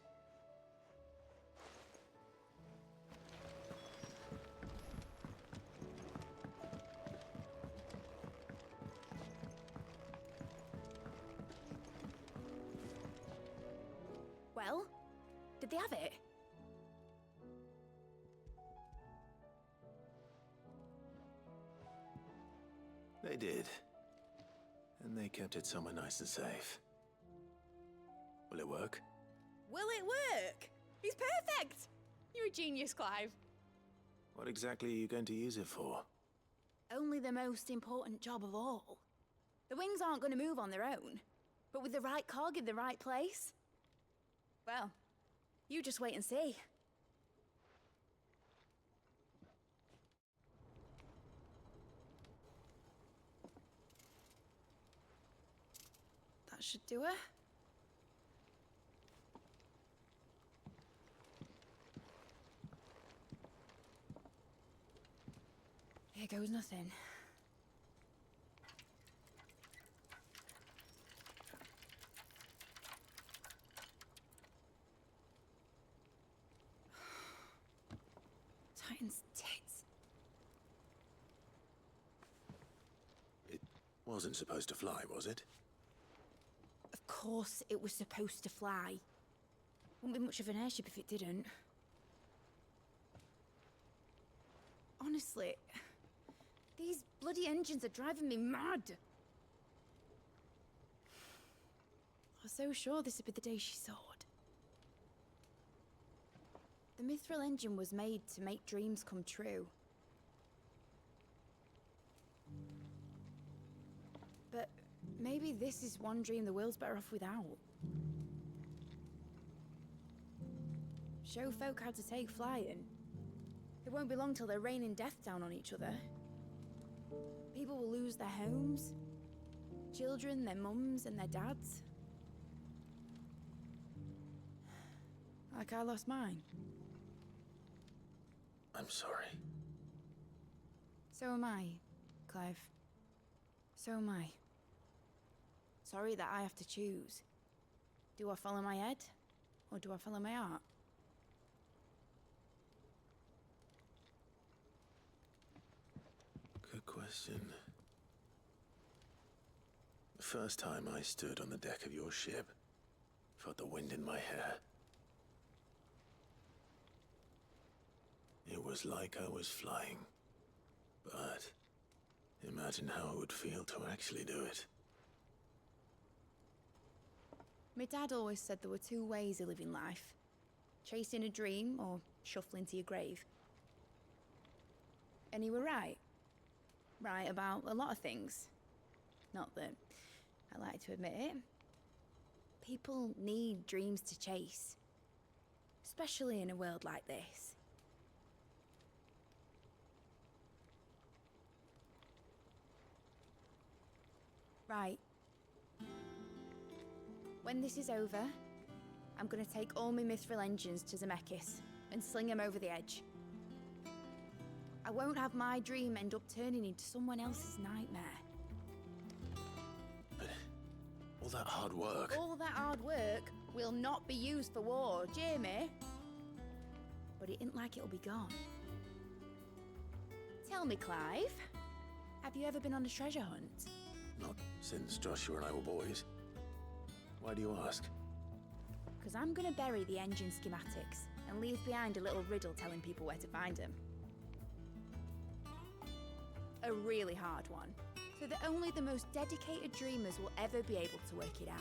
Well, did they have it? They did. And they kept it somewhere nice and safe. Will it work? Will it work? He's perfect! You're a genius, Clive. What exactly are you going to use it for? Only the most important job of all. The wings aren't going to move on their own. But with the right cog in the right place... Well, you just wait and see. That should do it. Here goes nothing. Titan's tits. It wasn't supposed to fly, was it? Of course it was supposed to fly. Wouldn't be much of an airship if it didn't. Honestly, these bloody engines are driving me mad. I was so sure this would be the day she soared. The Mithril engine was made to make dreams come true. But maybe this is one dream the world's better off without. Show folk how to take flying. It won't be long till they're raining death down on each other. People will lose their homes. Children, their mums and their dads. Like I lost mine. I'm sorry. So am I, Clive. So am I. Sorry that I have to choose. Do I follow my head, or do I follow my heart? Good question. The first time I stood on the deck of your ship, felt the wind in my hair. was like I was flying. But imagine how it would feel to actually do it. My dad always said there were two ways of living life. Chasing a dream or shuffling to your grave. And he were right. Right about a lot of things. Not that I like to admit it. People need dreams to chase. Especially in a world like this. Right. When this is over, I'm gonna take all my mithril engines to Zemeckis and sling them over the edge. I won't have my dream end up turning into someone else's nightmare. All that hard work. All that hard work will not be used for war, Jamie. But it isn't like it'll be gone. Tell me, Clive, have you ever been on a treasure hunt? Not since Joshua and I were boys. Why do you ask? Because I'm gonna bury the engine schematics and leave behind a little riddle telling people where to find them. A really hard one, so that only the most dedicated dreamers will ever be able to work it out.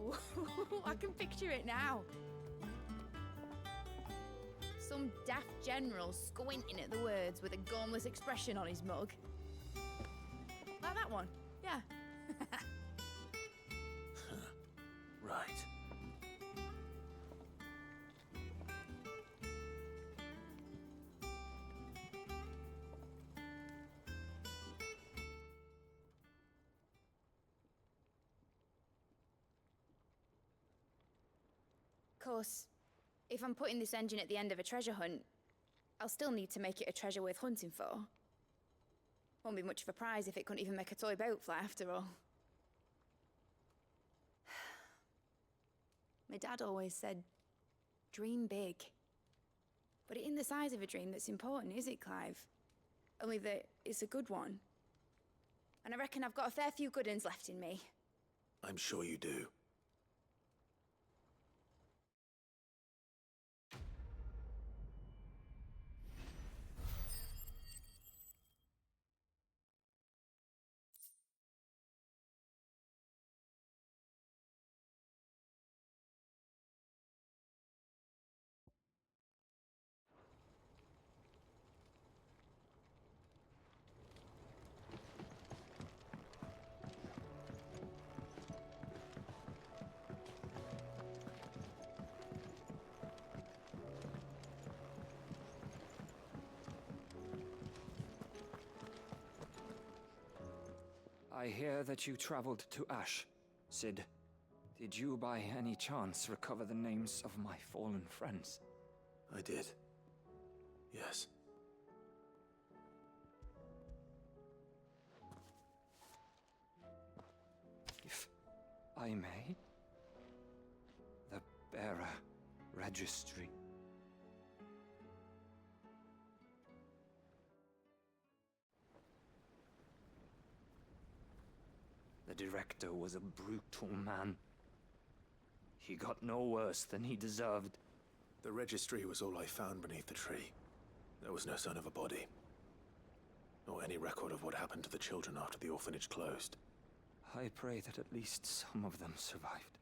Ooh, I can picture it now. Some daft general squinting at the words with a gormless expression on his mug. Like that one, yeah. Right. Of course, if I'm putting this engine at the end of a treasure hunt, I'll still need to make it a treasure worth hunting for. Won't be much of a prize if it couldn't even make a toy boat fly after all. My dad always said, dream big. But it isn't the size of a dream that's important, is it, Clive? Only that it's a good one. And I reckon I've got a fair few good uns left in me. I'm sure you do. I hear that you traveled to Ash, Cid. Did you by any chance recover the names of my fallen friends? I did. Yes. If I may? The Bearer Registry. The director was a brutal man. He got no worse than he deserved. The registry was all I found beneath the tree. There was no sign of a body. Nor any record of what happened to the children after the orphanage closed. I pray that at least some of them survived.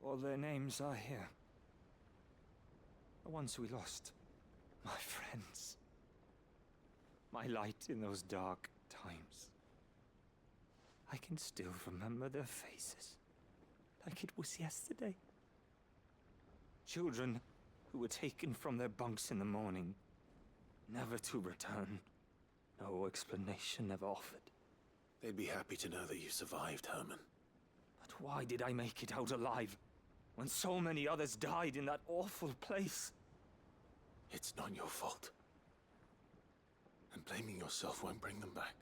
All their names are here. The ones we lost. My friends. My light in those dark times. I can still remember their faces, like it was yesterday. Children who were taken from their bunks in the morning, never to return. No explanation ever offered. They'd be happy to know that you survived, Herman. But why did I make it out alive, when so many others died in that awful place? It's not your fault. And blaming yourself won't bring them back.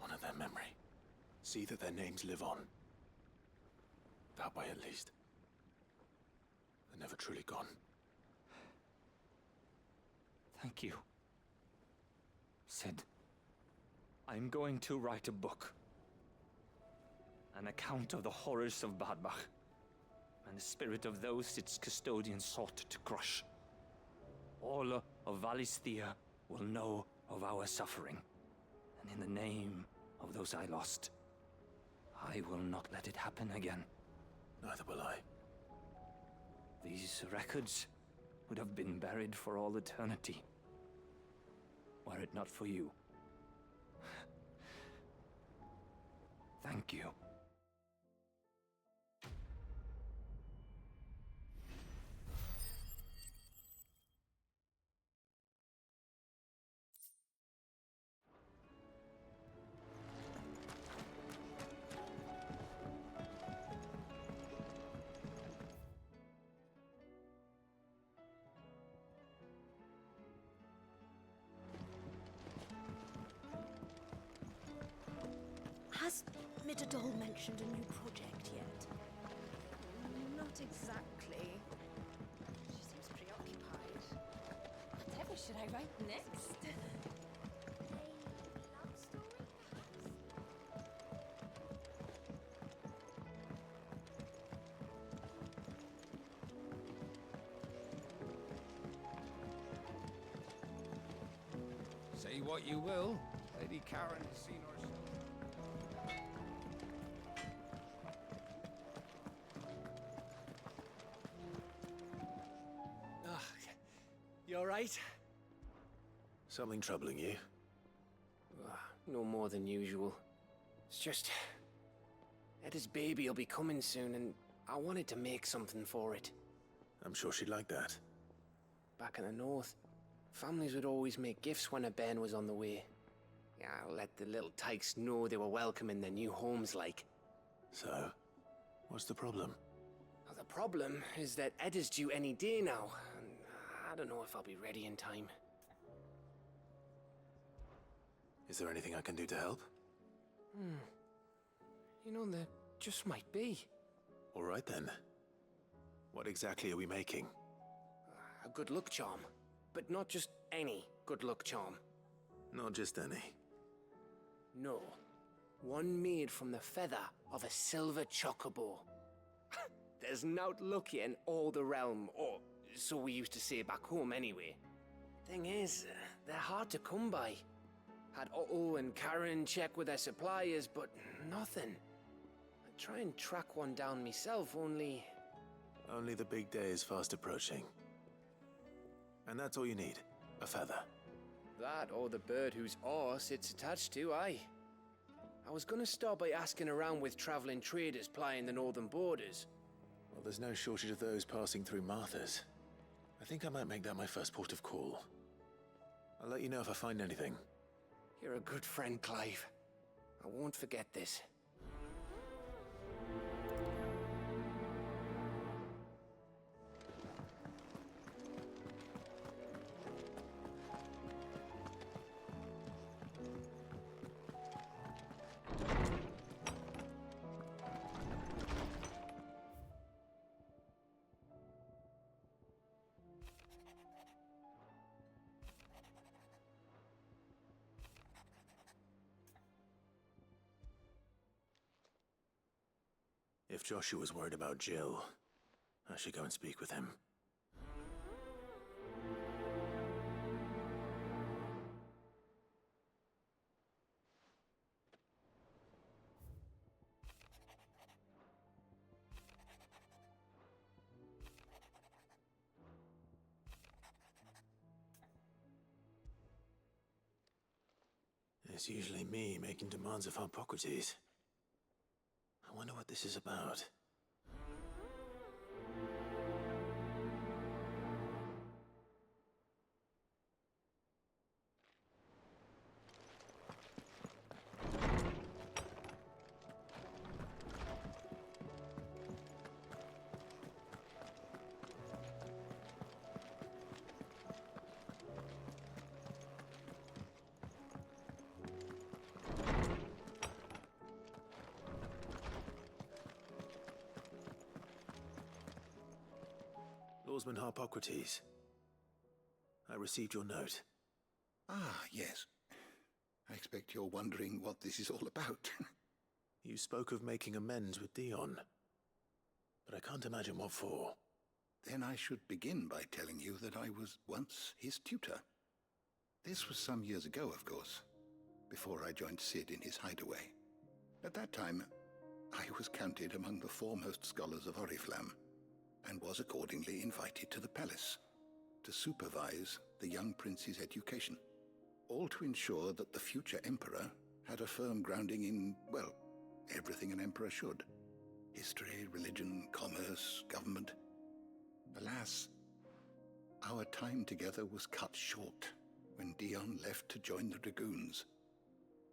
Honor their memory. See that their names live on. That way, at least. They're never truly gone. Thank you, Cid. I'm going to write a book. An account of the horrors of Badbach, and the spirit of those its custodian sought to crush. All of Valisthea will know of our suffering, and in the name of those I lost, I will not let it happen again. Neither will I. These records would have been buried for all eternity, were it not for you. Thank you. Has Midadol mentioned a new project yet? Not exactly. She seems preoccupied. Whatever should I write next? Say what you will, Lady Karen has seen herself. You alright? Something troubling you? No more than usual. It's just... Etta's baby will be coming soon, and I wanted to make something for it. I'm sure she'd like that. Back in the north, families would always make gifts when a bairn was on the way. Yeah, let the little tykes know they were welcome in their new homes, like. So, what's the problem? Well, the problem is that Etta's due any day now, and I don't know if I'll be ready in time. Is there anything I can do to help? You know, there just might be. All right then. What exactly are we making? A good luck charm. But not just any good luck charm. Not just any. No. One made from the feather of a silver chocobo. There's naught luckier in all the realm, or so we used to say back home anyway. Thing is, they're hard to come by. Had Otto and Karen check with their suppliers, but nothing. I try and track one down myself, only... Only the big day is fast approaching. And that's all you need, a feather. That or the bird whose horse it's attached to, aye. I was gonna start by asking around with traveling traders plying the northern borders. Well, there's no shortage of those passing through Martha's. I think I might make that my first port of call. I'll let you know if I find anything. You're a good friend, Clive. I won't forget this. If Joshua's worried about Jill, I should go and speak with him. It's usually me making demands of Hippocrates. I wonder what this is about. Lawsman Hippocrates. I received your note. Ah, yes. I expect you're wondering what this is all about. You spoke of making amends with Dion, but I can't imagine what for. Then I should begin by telling you that I was once his tutor. This was some years ago, of course, before I joined Cid in his hideaway. At that time, I was counted among the foremost scholars of Oriflamme, and was accordingly invited to the palace to supervise the young prince's education, all to ensure that the future emperor had a firm grounding in, well, everything an emperor should. History, religion, commerce, government. Alas, our time together was cut short when Dion left to join the Dragoons,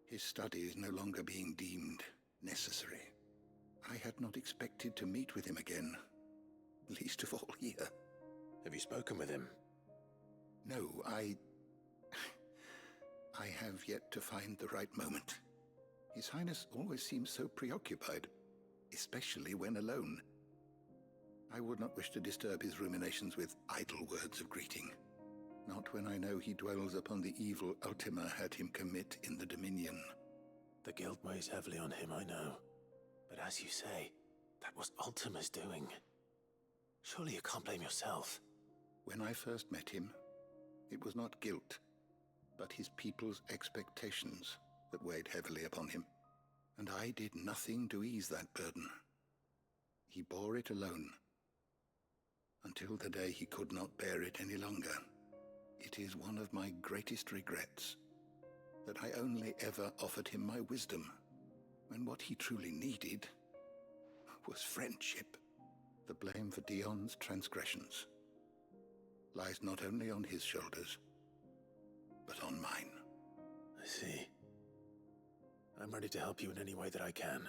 his studies no longer being deemed necessary. I had not expected to meet with him again, least of all here. Have you spoken with him? No, I have yet to find the right moment. His Highness always seems so preoccupied, especially when alone. I would not wish to disturb his ruminations with idle words of greeting. Not when I know he dwells upon the evil Ultima had him commit in the Dominion. The guilt weighs heavily on him, I know. But as you say, that was Ultima's doing. Surely you can't blame yourself. When I first met him, it was not guilt, but his people's expectations that weighed heavily upon him. And I did nothing to ease that burden. He bore it alone, until the day he could not bear it any longer. It is one of my greatest regrets that I only ever offered him my wisdom, when what he truly needed was friendship. The blame for Dion's transgressions lies not only on his shoulders, but on mine. I see. I'm ready to help you in any way that I can.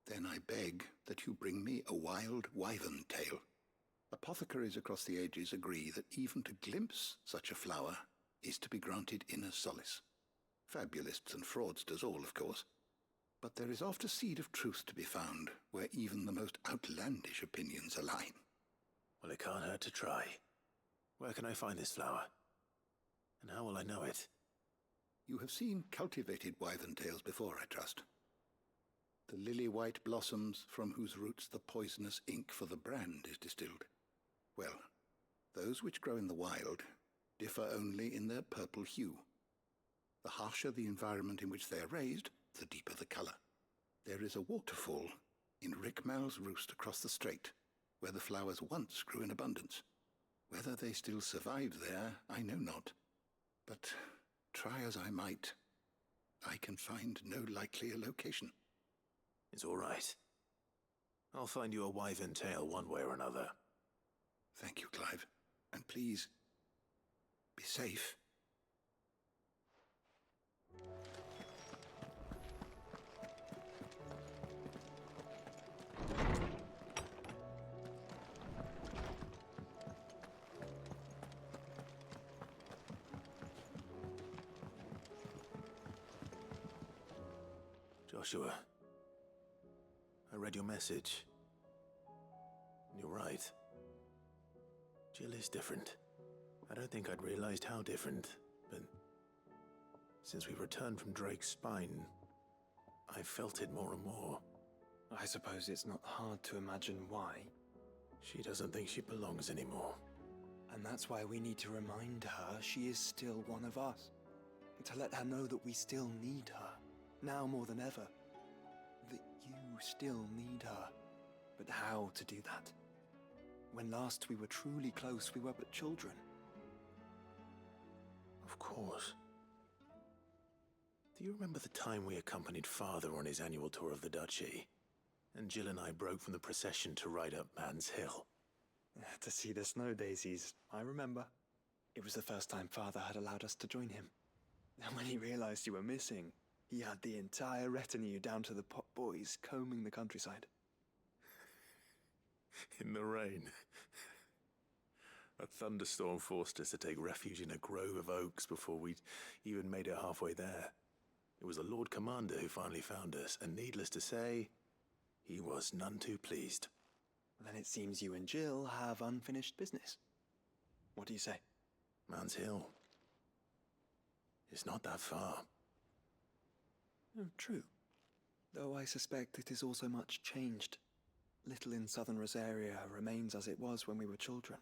Then I beg that you bring me a wild wyvern tail. Apothecaries across the ages agree that even to glimpse such a flower is to be granted inner solace. Fabulists and fraudsters all, of course. But there is oft a seed of truth to be found where even the most outlandish opinions align. Well, it can't hurt to try. Where can I find this flower? And how will I know it? You have seen cultivated wyvern tails before, I trust. The lily-white blossoms from whose roots the poisonous ink for the brand is distilled. Well, those which grow in the wild differ only in their purple hue. The harsher the environment in which they are raised, the deeper the color. There is a waterfall in Rickmal's Roost across the strait, where the flowers once grew in abundance. Whether they still survive there, I know not. But try as I might, I can find no likelier location. It's all right. I'll find you a wyvern tail one way or another. Thank you, Clive. And please, be safe. Joshua, I read your message. You're right. Jill is different. I don't think I'd realized how different, but since we returned from Drake's Spine, I've felt it more and more. I suppose it's not hard to imagine why. She doesn't think she belongs anymore. And that's why we need to remind her she is still one of us. To let her know that we still need her, now more than ever. That you still need her. But how to do that? When last we were truly close, we were but children. Of course. Do you remember the time we accompanied Father on his annual tour of the Duchy? And Jill and I broke from the procession to ride up Man's Hill. To see the snow daisies, I remember. It was the first time Father had allowed us to join him. And when he realized you were missing, he had the entire retinue down to the pot boys combing the countryside. In the rain. A thunderstorm forced us to take refuge in a grove of oaks before we'd even made it halfway there. It was the Lord Commander who finally found us, and needless to say, he was none too pleased. Then it seems you and Jill have unfinished business. What do you say? Man's Hill. It's not that far. Oh, true. though I suspect it is also much changed. Little in southern Rosaria remains as it was when we were children.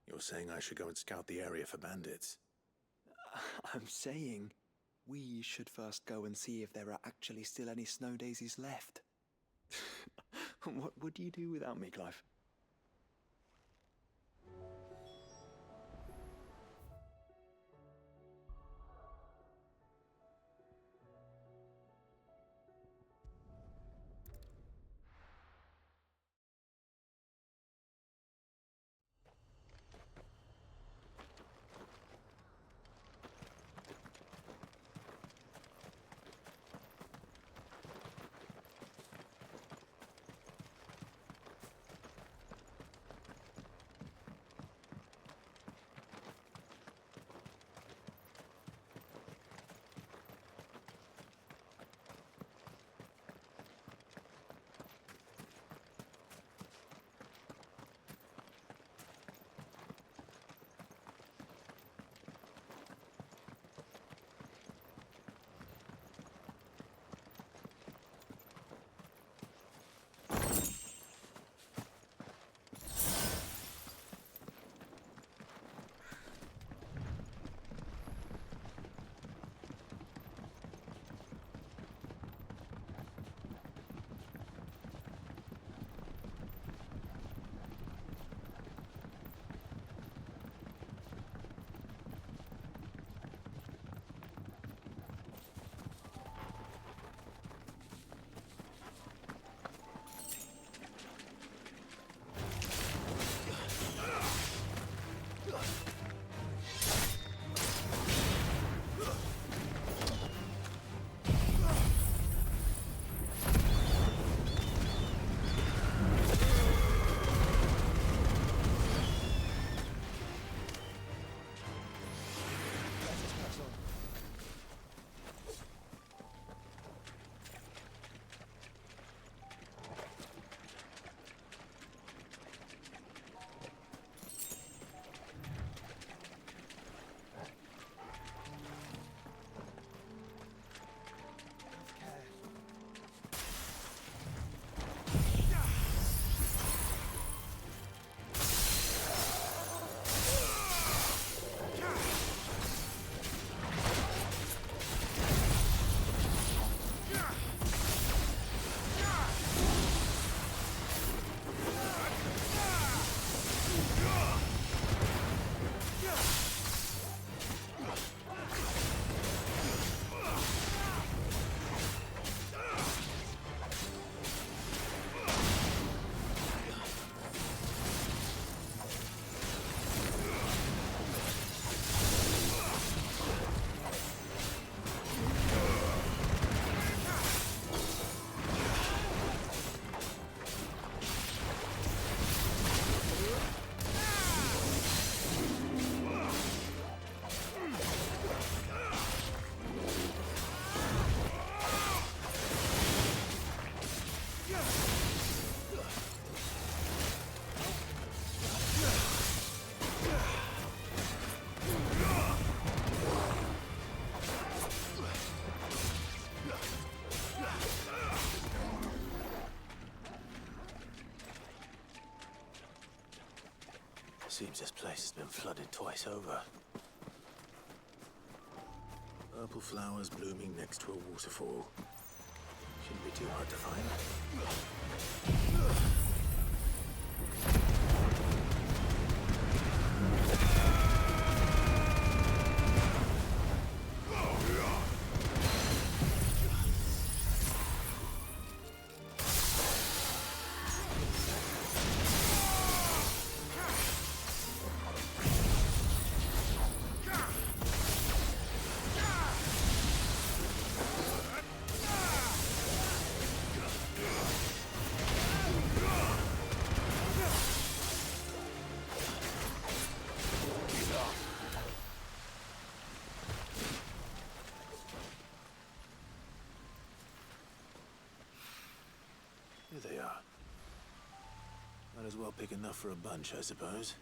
You're saying I should go and scout the area for bandits? I'm saying we should first go and see if there are actually still any snow daisies left. What would you do without me, Clive? Seems this place has been flooded twice over. Purple flowers blooming next to a waterfall. Shouldn't be too hard to find. Here they are. Might as well pick enough for a bunch, I suppose.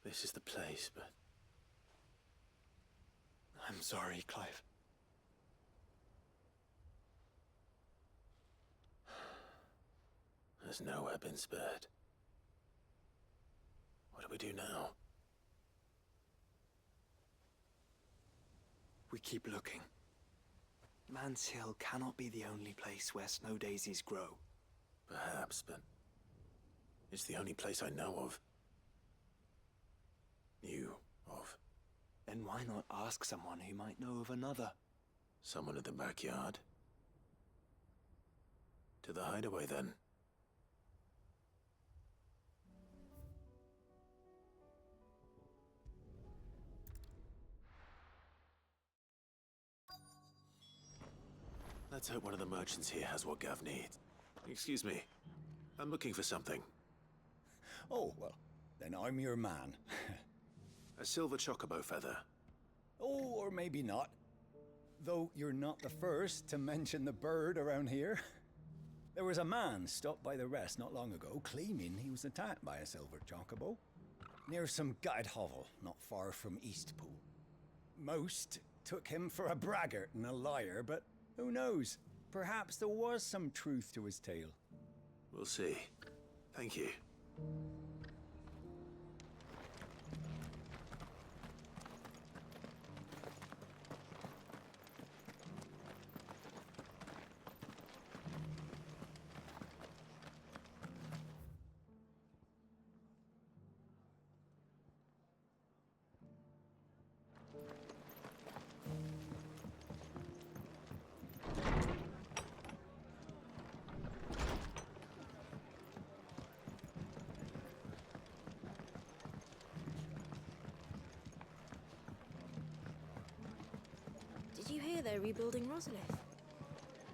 this is the place, but... I'm sorry, Clive. There's nowhere been spared. What do we do now? We keep looking. Man's Hill cannot be the only place where snow daisies grow. Perhaps, but it's the only place I know of. Knew of. Then why not ask someone who might know of another? Someone in the backyard. To the hideaway, then. Let's hope one of the merchants here has what Gav needs. Excuse me. I'm looking for something. Oh, well, then I'm your man. A silver chocobo feather. Oh, or maybe not. Though you're not the first to mention the bird around here. There was a man stopped by the rest not long ago claiming he was attacked by a silver chocobo near some gutted hovel not far from Eastpool. Most took him for a braggart and a liar, but who knows? Perhaps there was some truth to his tale. We'll see. Thank you. Did you hear they're rebuilding Rosalith?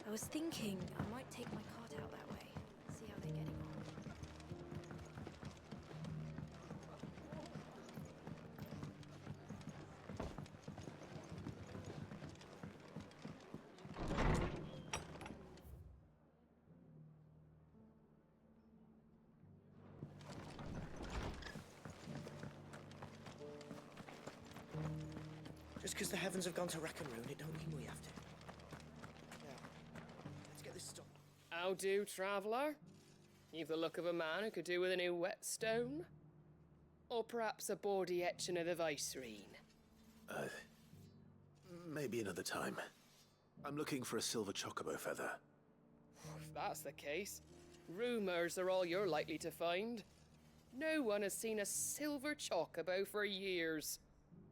I was thinking I might take my cart out that way, see how they're getting on. Just because the heavens have gone to rack and ruin, it don't mean we have to. Now, let's get this stopped. How do, traveller? You've the look of a man who could do with a new whetstone? Or perhaps a bawdy etching of the Vicereine? Maybe another time. I'm looking for a silver chocobo feather. If that's the case, rumours are all you're likely to find. No one has seen a silver chocobo for years.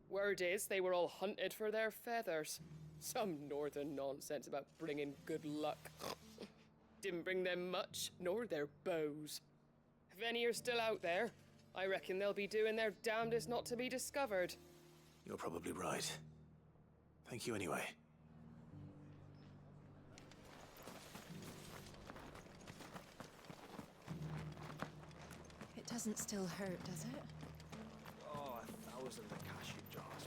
Word is they were all hunted for their feathers. Some northern nonsense about bringing good luck. Didn't bring them much, nor their bows. If any are still out there, I reckon they'll be doing their damnedest not to be discovered. You're probably right. Thank you anyway. It doesn't still hurt, does it? Oh, 1,000 Akashi jars.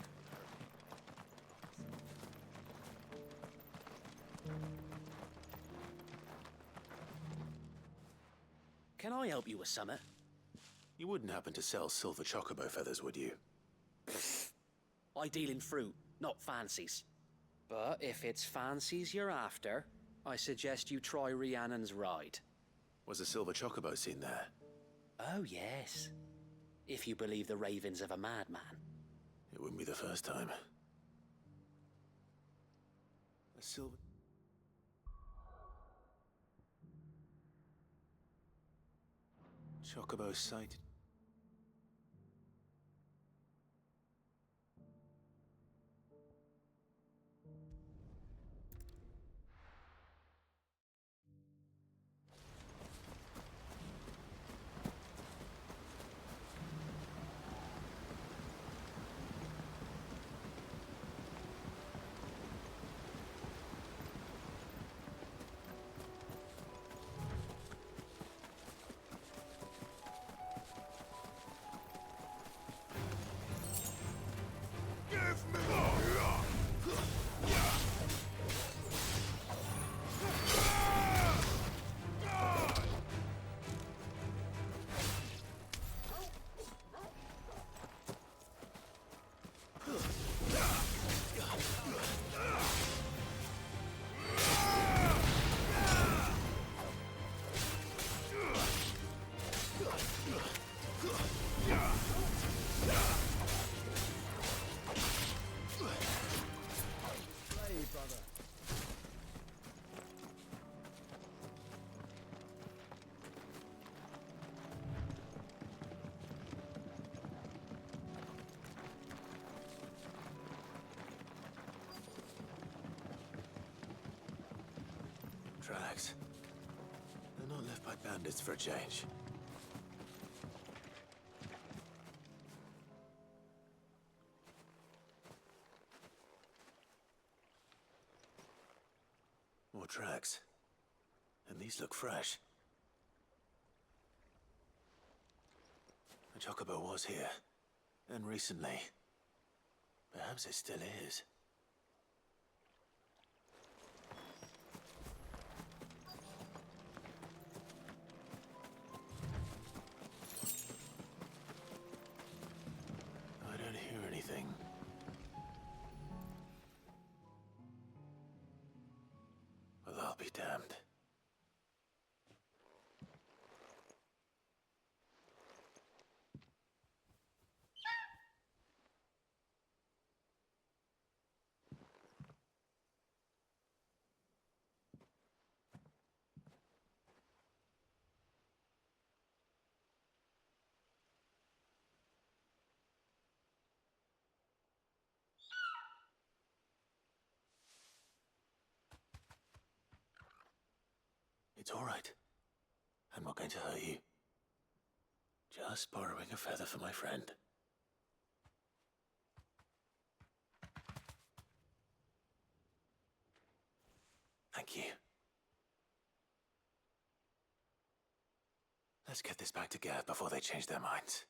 Can I help you with something? You wouldn't happen to sell silver chocobo feathers, would you? I deal in fruit, not fancies. But if it's fancies you're after, I suggest you try Rhiannon's ride. Was a silver chocobo seen there? Oh, yes. If you believe the ravings of a madman. It wouldn't be the first time. A silver... Chocobo sighted. Tracks. They're not left by bandits for a change. More tracks. And these look fresh. A chocobo was here. And recently. Perhaps it still is. I don't hear anything. Well, I'll be damned. It's all right. I'm not going to hurt you. Just borrowing a feather for my friend. Thank you. Let's get this back to Geth before they change their minds.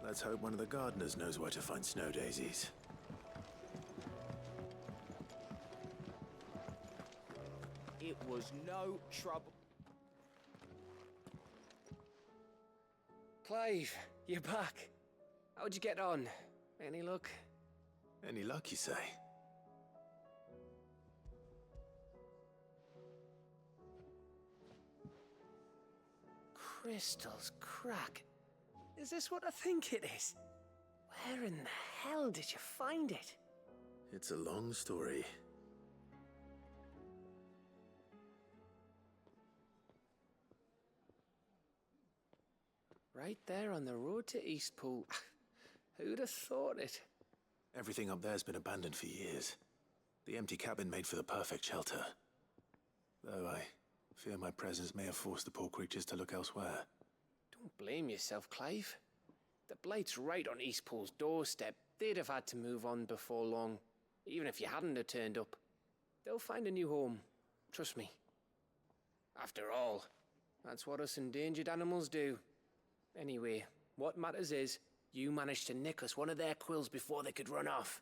Let's hope one of the gardeners knows where to find snow daisies. It was no trouble. Clive, you're back. How'd you get on? Any luck? Any luck, you say? Crystal's crack. Is this what I think it is? Where in the hell did you find it? It's a long story. Right there on the road to Eastpool. Who'd have thought it? Everything up there's been abandoned for years. The empty cabin made for the perfect shelter. Though I fear my presence may have forced the poor creatures to look elsewhere. Don't blame yourself, Clive. The Blight's right on Eastpool's doorstep. They'd have had to move on before long, even if you hadn't have turned up. They'll find a new home. Trust me. After all, that's what us endangered animals do. Anyway, what matters is, you managed to nick us one of their quills before they could run off.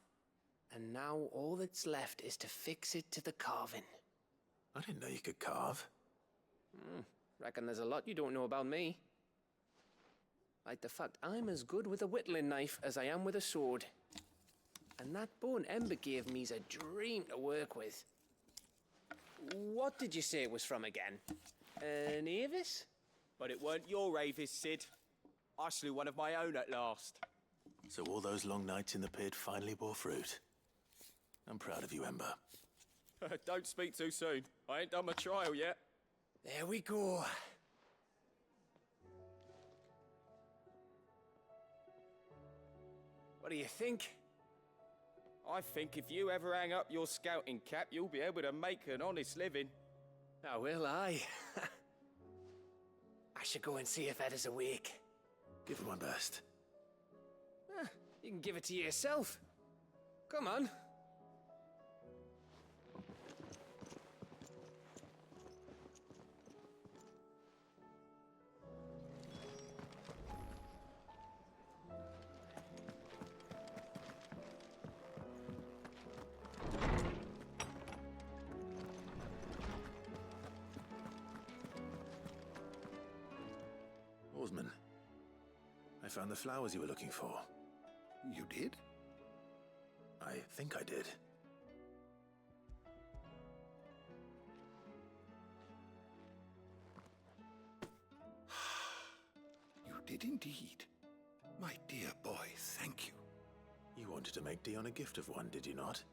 And now all that's left is to fix it to the carving. I didn't know you could carve. Reckon there's a lot you don't know about me. Like the fact I'm as good with a whittling knife as I am with a sword. And that bone Ember gave me's a dream to work with. What did you say it was from again? An Avis? But it weren't your Avis, Sid. I slew one of my own at last. So all those long nights in the pit finally bore fruit. I'm proud of you, Ember. Don't speak too soon. I ain't done my trial yet. There we go. What do you think? I think if you ever hang up your scouting cap, you'll be able to make an honest living. Oh, will I? I should go and see if Ed is awake. Give it my best. You can give it to yourself. Come on. Oarsman, I found the flowers you were looking for. You did? I think I did. You did indeed. My dear boy, thank you. You wanted to make Dion a gift of one, did you not?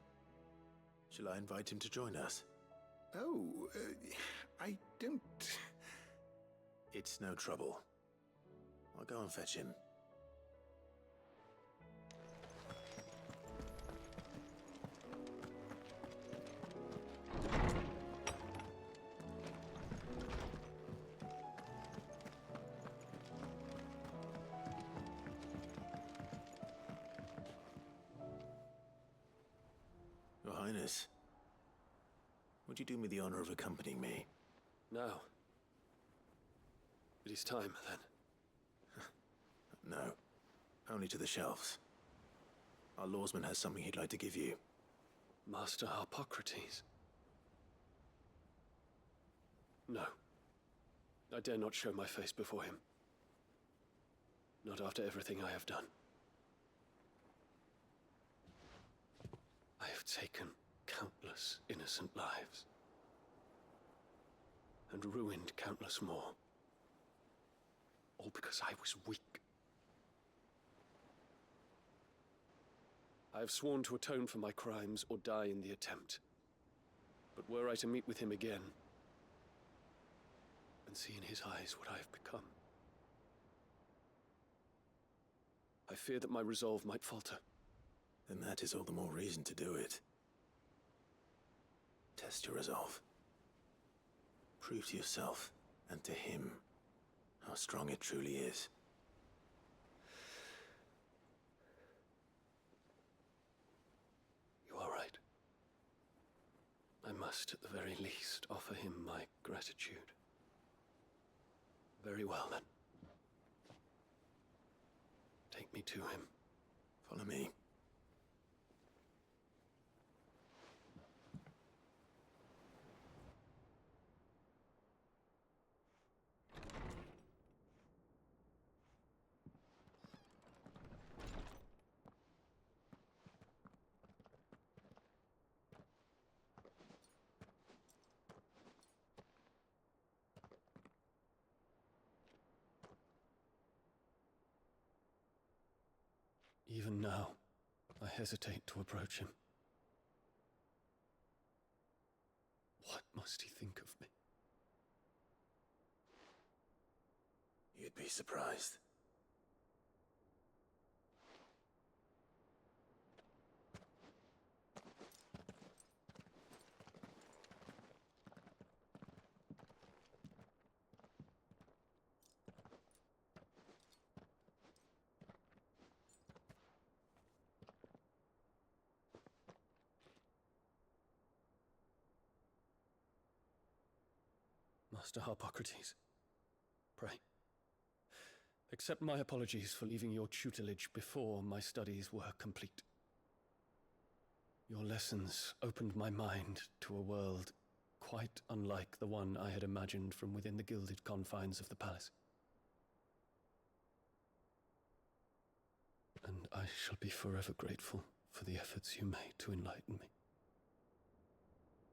Shall I invite him to join us? Oh, I don't... It's no trouble. I'll go and fetch him. Your Highness, would you do me the honor of accompanying me? No. It is time, then. No, only to the shelves. Our lawsman has something he'd like to give you. Master Harpocrates. No. I dare not show my face before him. Not after everything I have done. I have taken countless innocent lives. And ruined countless more. All because I was weak. I have sworn to atone for my crimes or die in the attempt. But were I to meet with him again, and see in his eyes what I have become, I fear that my resolve might falter. Then that is all the more reason to do it. Test your resolve. Prove to yourself, and to him, how strong it truly is. You are right. I must, at the very least, offer him my gratitude. Very well, then. Take me to him. Follow me. Even now, I hesitate to approach him. What must he think of me? You'd be surprised. Master Harpocrates, pray, accept my apologies for leaving your tutelage before my studies were complete. Your lessons opened my mind to a world quite unlike the one I had imagined from within the gilded confines of the palace. And I shall be forever grateful for the efforts you made to enlighten me.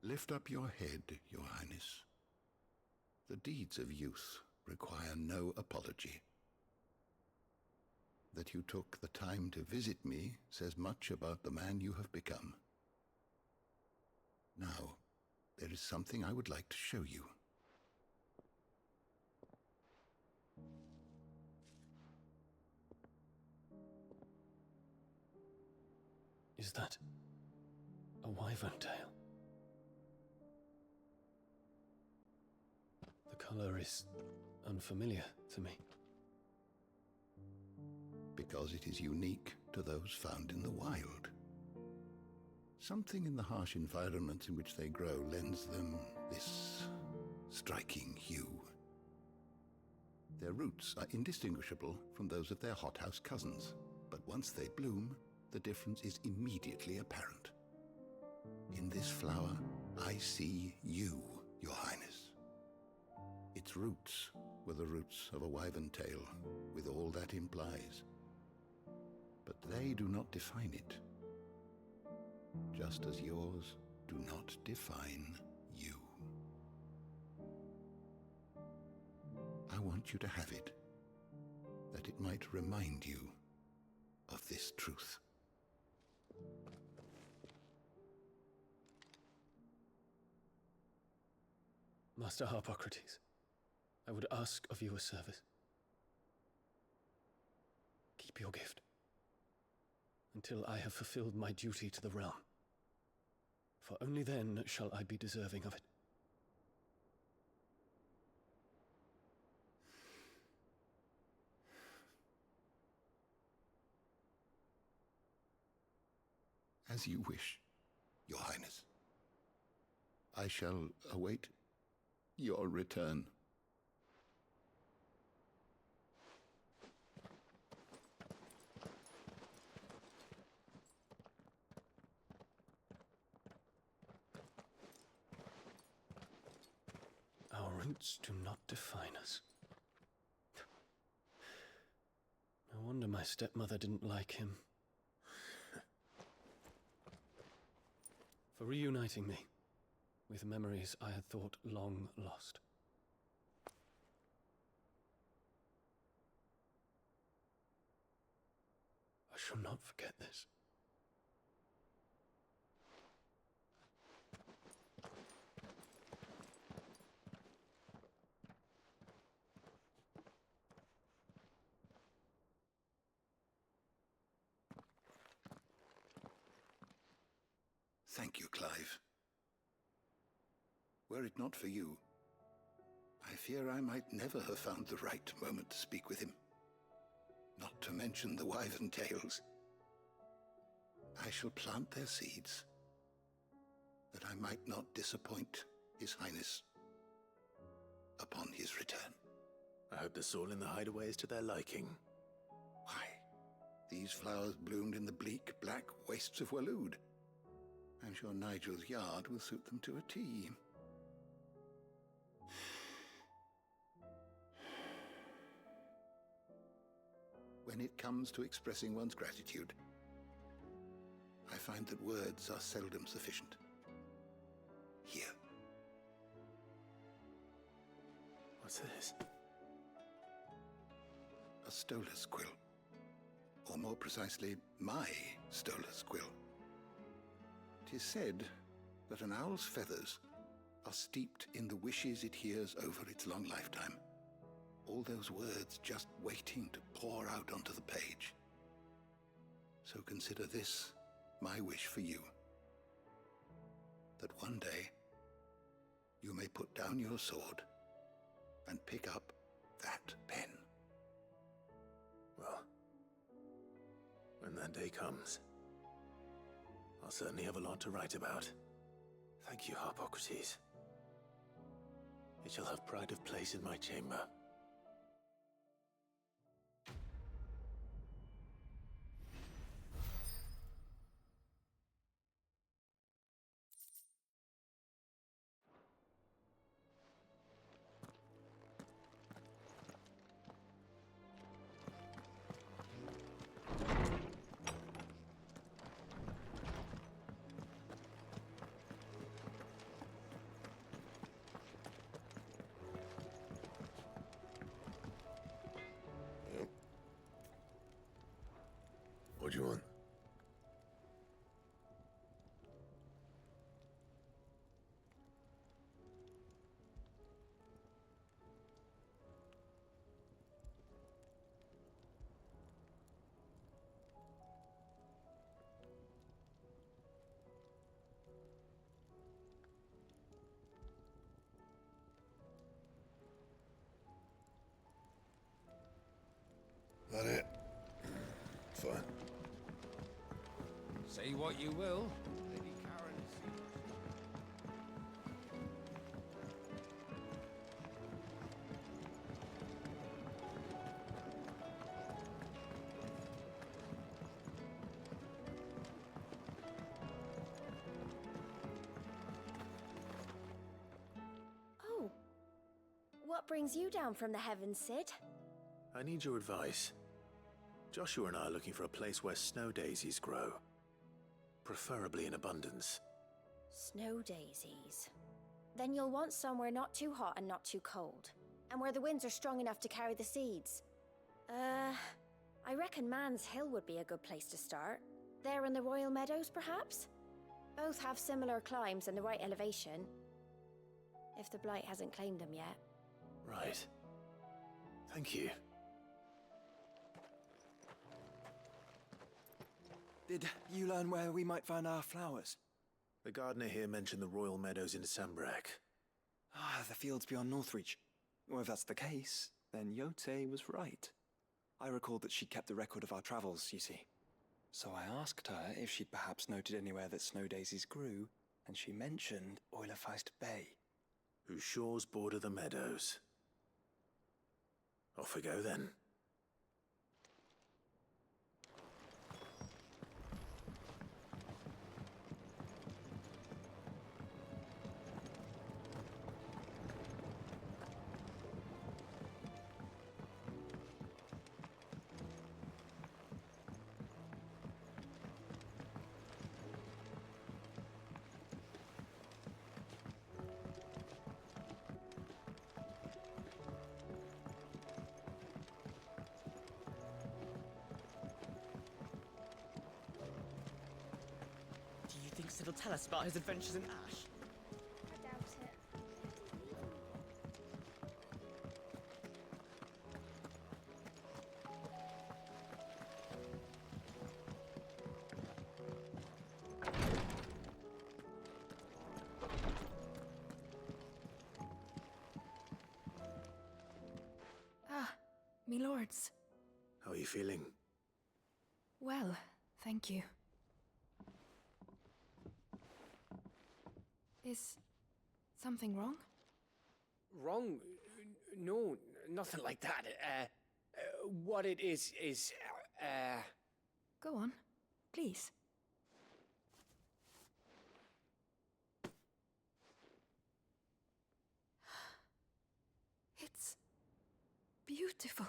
Lift up your head, Your Highness. The deeds of youth require no apology. That you took the time to visit me says much about the man you have become. Now, there is something I would like to show you. Is that a wyvern tail? The color is unfamiliar to me. Because it is unique to those found in the wild. Something in the harsh environment in which they grow lends them this striking hue. Their roots are indistinguishable from those of their hothouse cousins, but once they bloom, the difference is immediately apparent. In this flower, I see you, Your Highness. Its roots were the roots of a wyvern tail, with all that implies. But they do not define it, just as yours do not define you. I want you to have it, that it might remind you of this truth. Master Harpocrates, I would ask of you a service. Keep your gift until I have fulfilled my duty to the realm, for only then shall I be deserving of it. As you wish, Your Highness. I shall await your return. Our roots do not define us. No wonder my stepmother didn't like him. For reuniting me with memories I had thought long lost. I shall not forget this. Thank you, Clive. Were it not for you, I fear I might never have found the right moment to speak with him. Not to mention the Wyvern tales. I shall plant their seeds, that I might not disappoint His Highness upon his return. I hope the soil in the hideaway is to their liking. Why, these flowers bloomed in the bleak, black wastes of Waloed. I'm sure Nigel's yard will suit them to a T. When it comes to expressing one's gratitude, I find that words are seldom sufficient. Here. What's this? A Stolas quill. Or more precisely, my Stolas quill. 'Tis said that an owl's feathers are steeped in the wishes it hears over its long lifetime. All those words just waiting to pour out onto the page. So consider this my wish for you. That one day you may put down your sword and pick up that pen. Well, when that day comes, I'll certainly have a lot to write about. Thank you, Harpocrates. It shall have pride of place in my chamber. What do you want? That it? Fine. Say what you will, Lady Karen. Oh. What brings you down from the heavens, Cid? I need your advice. Joshua and I are looking for a place where snow daisies grow. Preferably in abundance. Snow daisies. Then you'll want somewhere not too hot and not too cold. And where the winds are strong enough to carry the seeds. I reckon Man's Hill would be a good place to start. There in the Royal Meadows, perhaps? Both have similar climbs and the right elevation. if the Blight hasn't claimed them yet. Right. Thank you. Did you learn where we might find our flowers? The gardener here mentioned the royal meadows in Sambrak. Ah, the fields beyond Northreach. Well, if that's the case, then Yote was right. I recalled that she kept the record of our travels, you see. So I asked her if she'd perhaps noted anywhere that snow daisies grew, and she mentioned Oilafeist Bay. Whose shores border the meadows. Off we go then. Do you think Sid will tell us about his adventures in Ash? I doubt it. Ah, me lords. How are you feeling? Well, thank you. Is something wrong? Wrong? No, nothing like that. What it is, Go on, please. It's beautiful.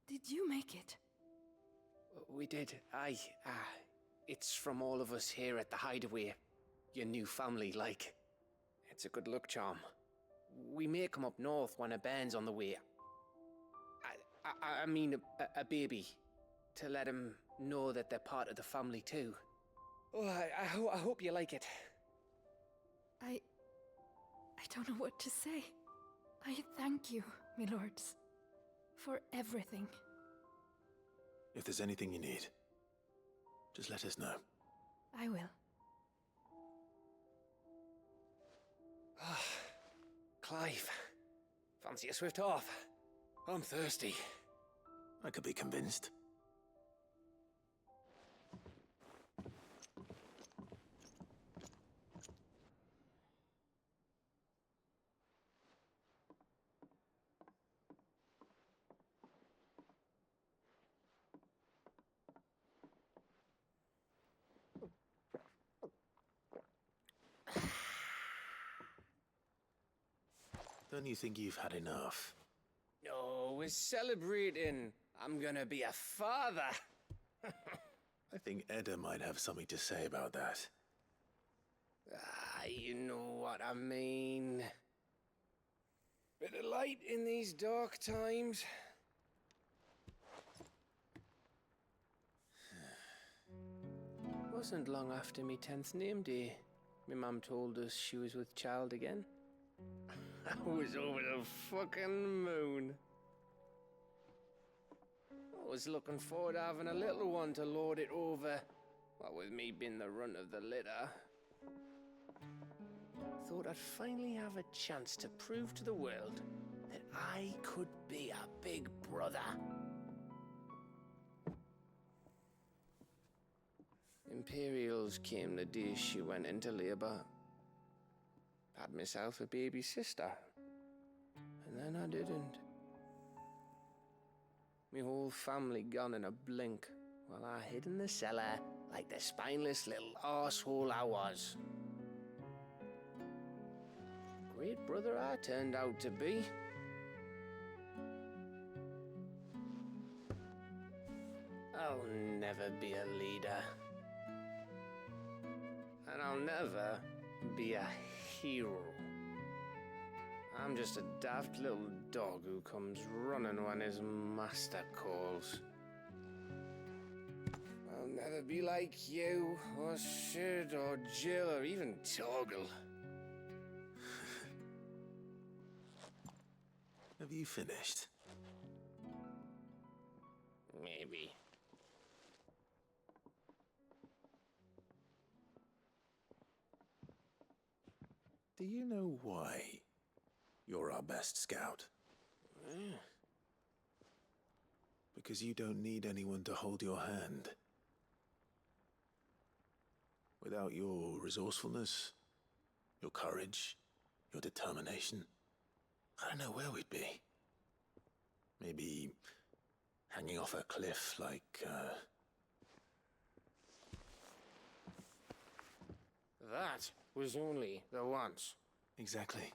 Did you make it? We did. Aye. It's from all of us here at the Hideaway. Your new family, like. It's a good luck charm. We may come up north when a band's on the way. I mean a baby. To let him know that they're part of the family too. Oh, I hope you like it. I don't know what to say. I thank you, my lords, for everything. If there's anything you need, just let us know. I will. Clive, fancy a swift off? I'm thirsty. I could be convinced. Don't you think you've had enough? No, we're celebrating. I'm gonna be a father. I think Edda might have something to say about that. You know what I mean. Bit of light in these dark times. Wasn't long after me 10th name day. My mum told us she was with child again. I was over the fucking moon. I was looking forward to having a little one to lord it over. What with me being the runt of the litter. Thought I'd finally have a chance to prove to the world that I could be a big brother. Imperials came the day she went into labour. Had myself a baby sister. And then I didn't. My whole family gone in a blink, while I hid in the cellar like the spineless little arsehole I was. Great brother I turned out to be. I'll never be a leader. And I'll never be a hero. I'm just a daft little dog who comes running when his master calls. I'll never be like you, or Sid, or Jill, or even Torgal. Have you finished? Maybe. Do you know why you're our best scout? Because you don't need anyone to hold your hand. Without your resourcefulness, your courage, your determination, I don't know where we'd be. Maybe hanging off a cliff like, That was only the once. Exactly.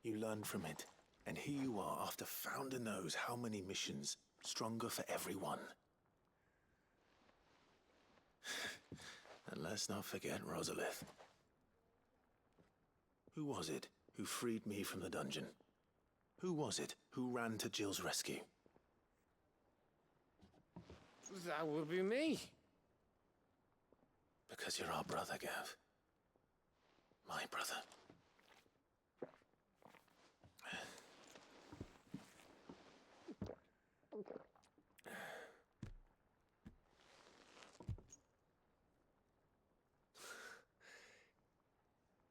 You learned from it. And here you are after Founder knows how many missions, stronger for everyone. And let's not forget Rosalith. Who was it who freed me from the dungeon? Who was it who ran to Jill's rescue? That would be me. Because you're our brother, Gav. My brother.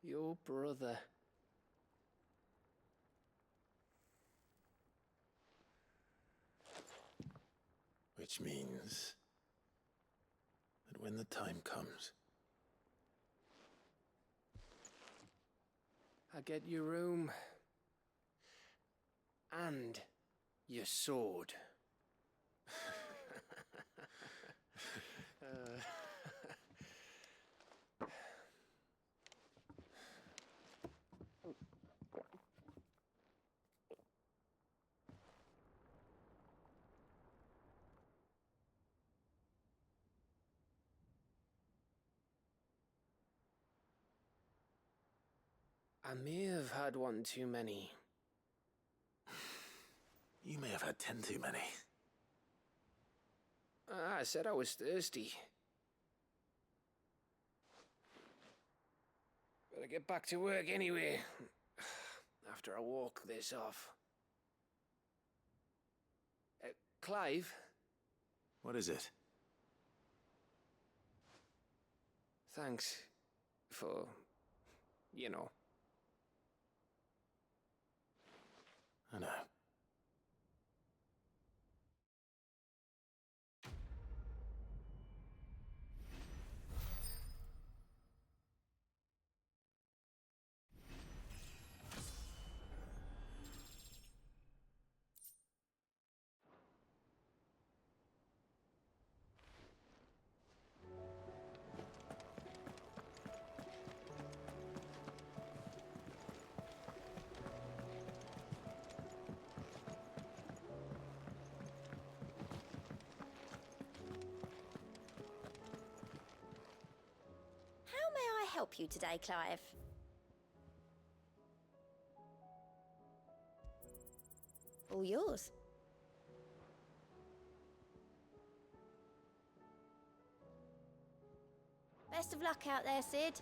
Your brother. Which means that when the time comes, I get your room. And your sword. I may have had one too many. you may have had 10 too many. I said I was thirsty. Better get back to work anyway. After I walk this off. Clive? What is it? Thanks for, you know. I know. Help you today, Clive? All yours. Best of luck out there, Sid.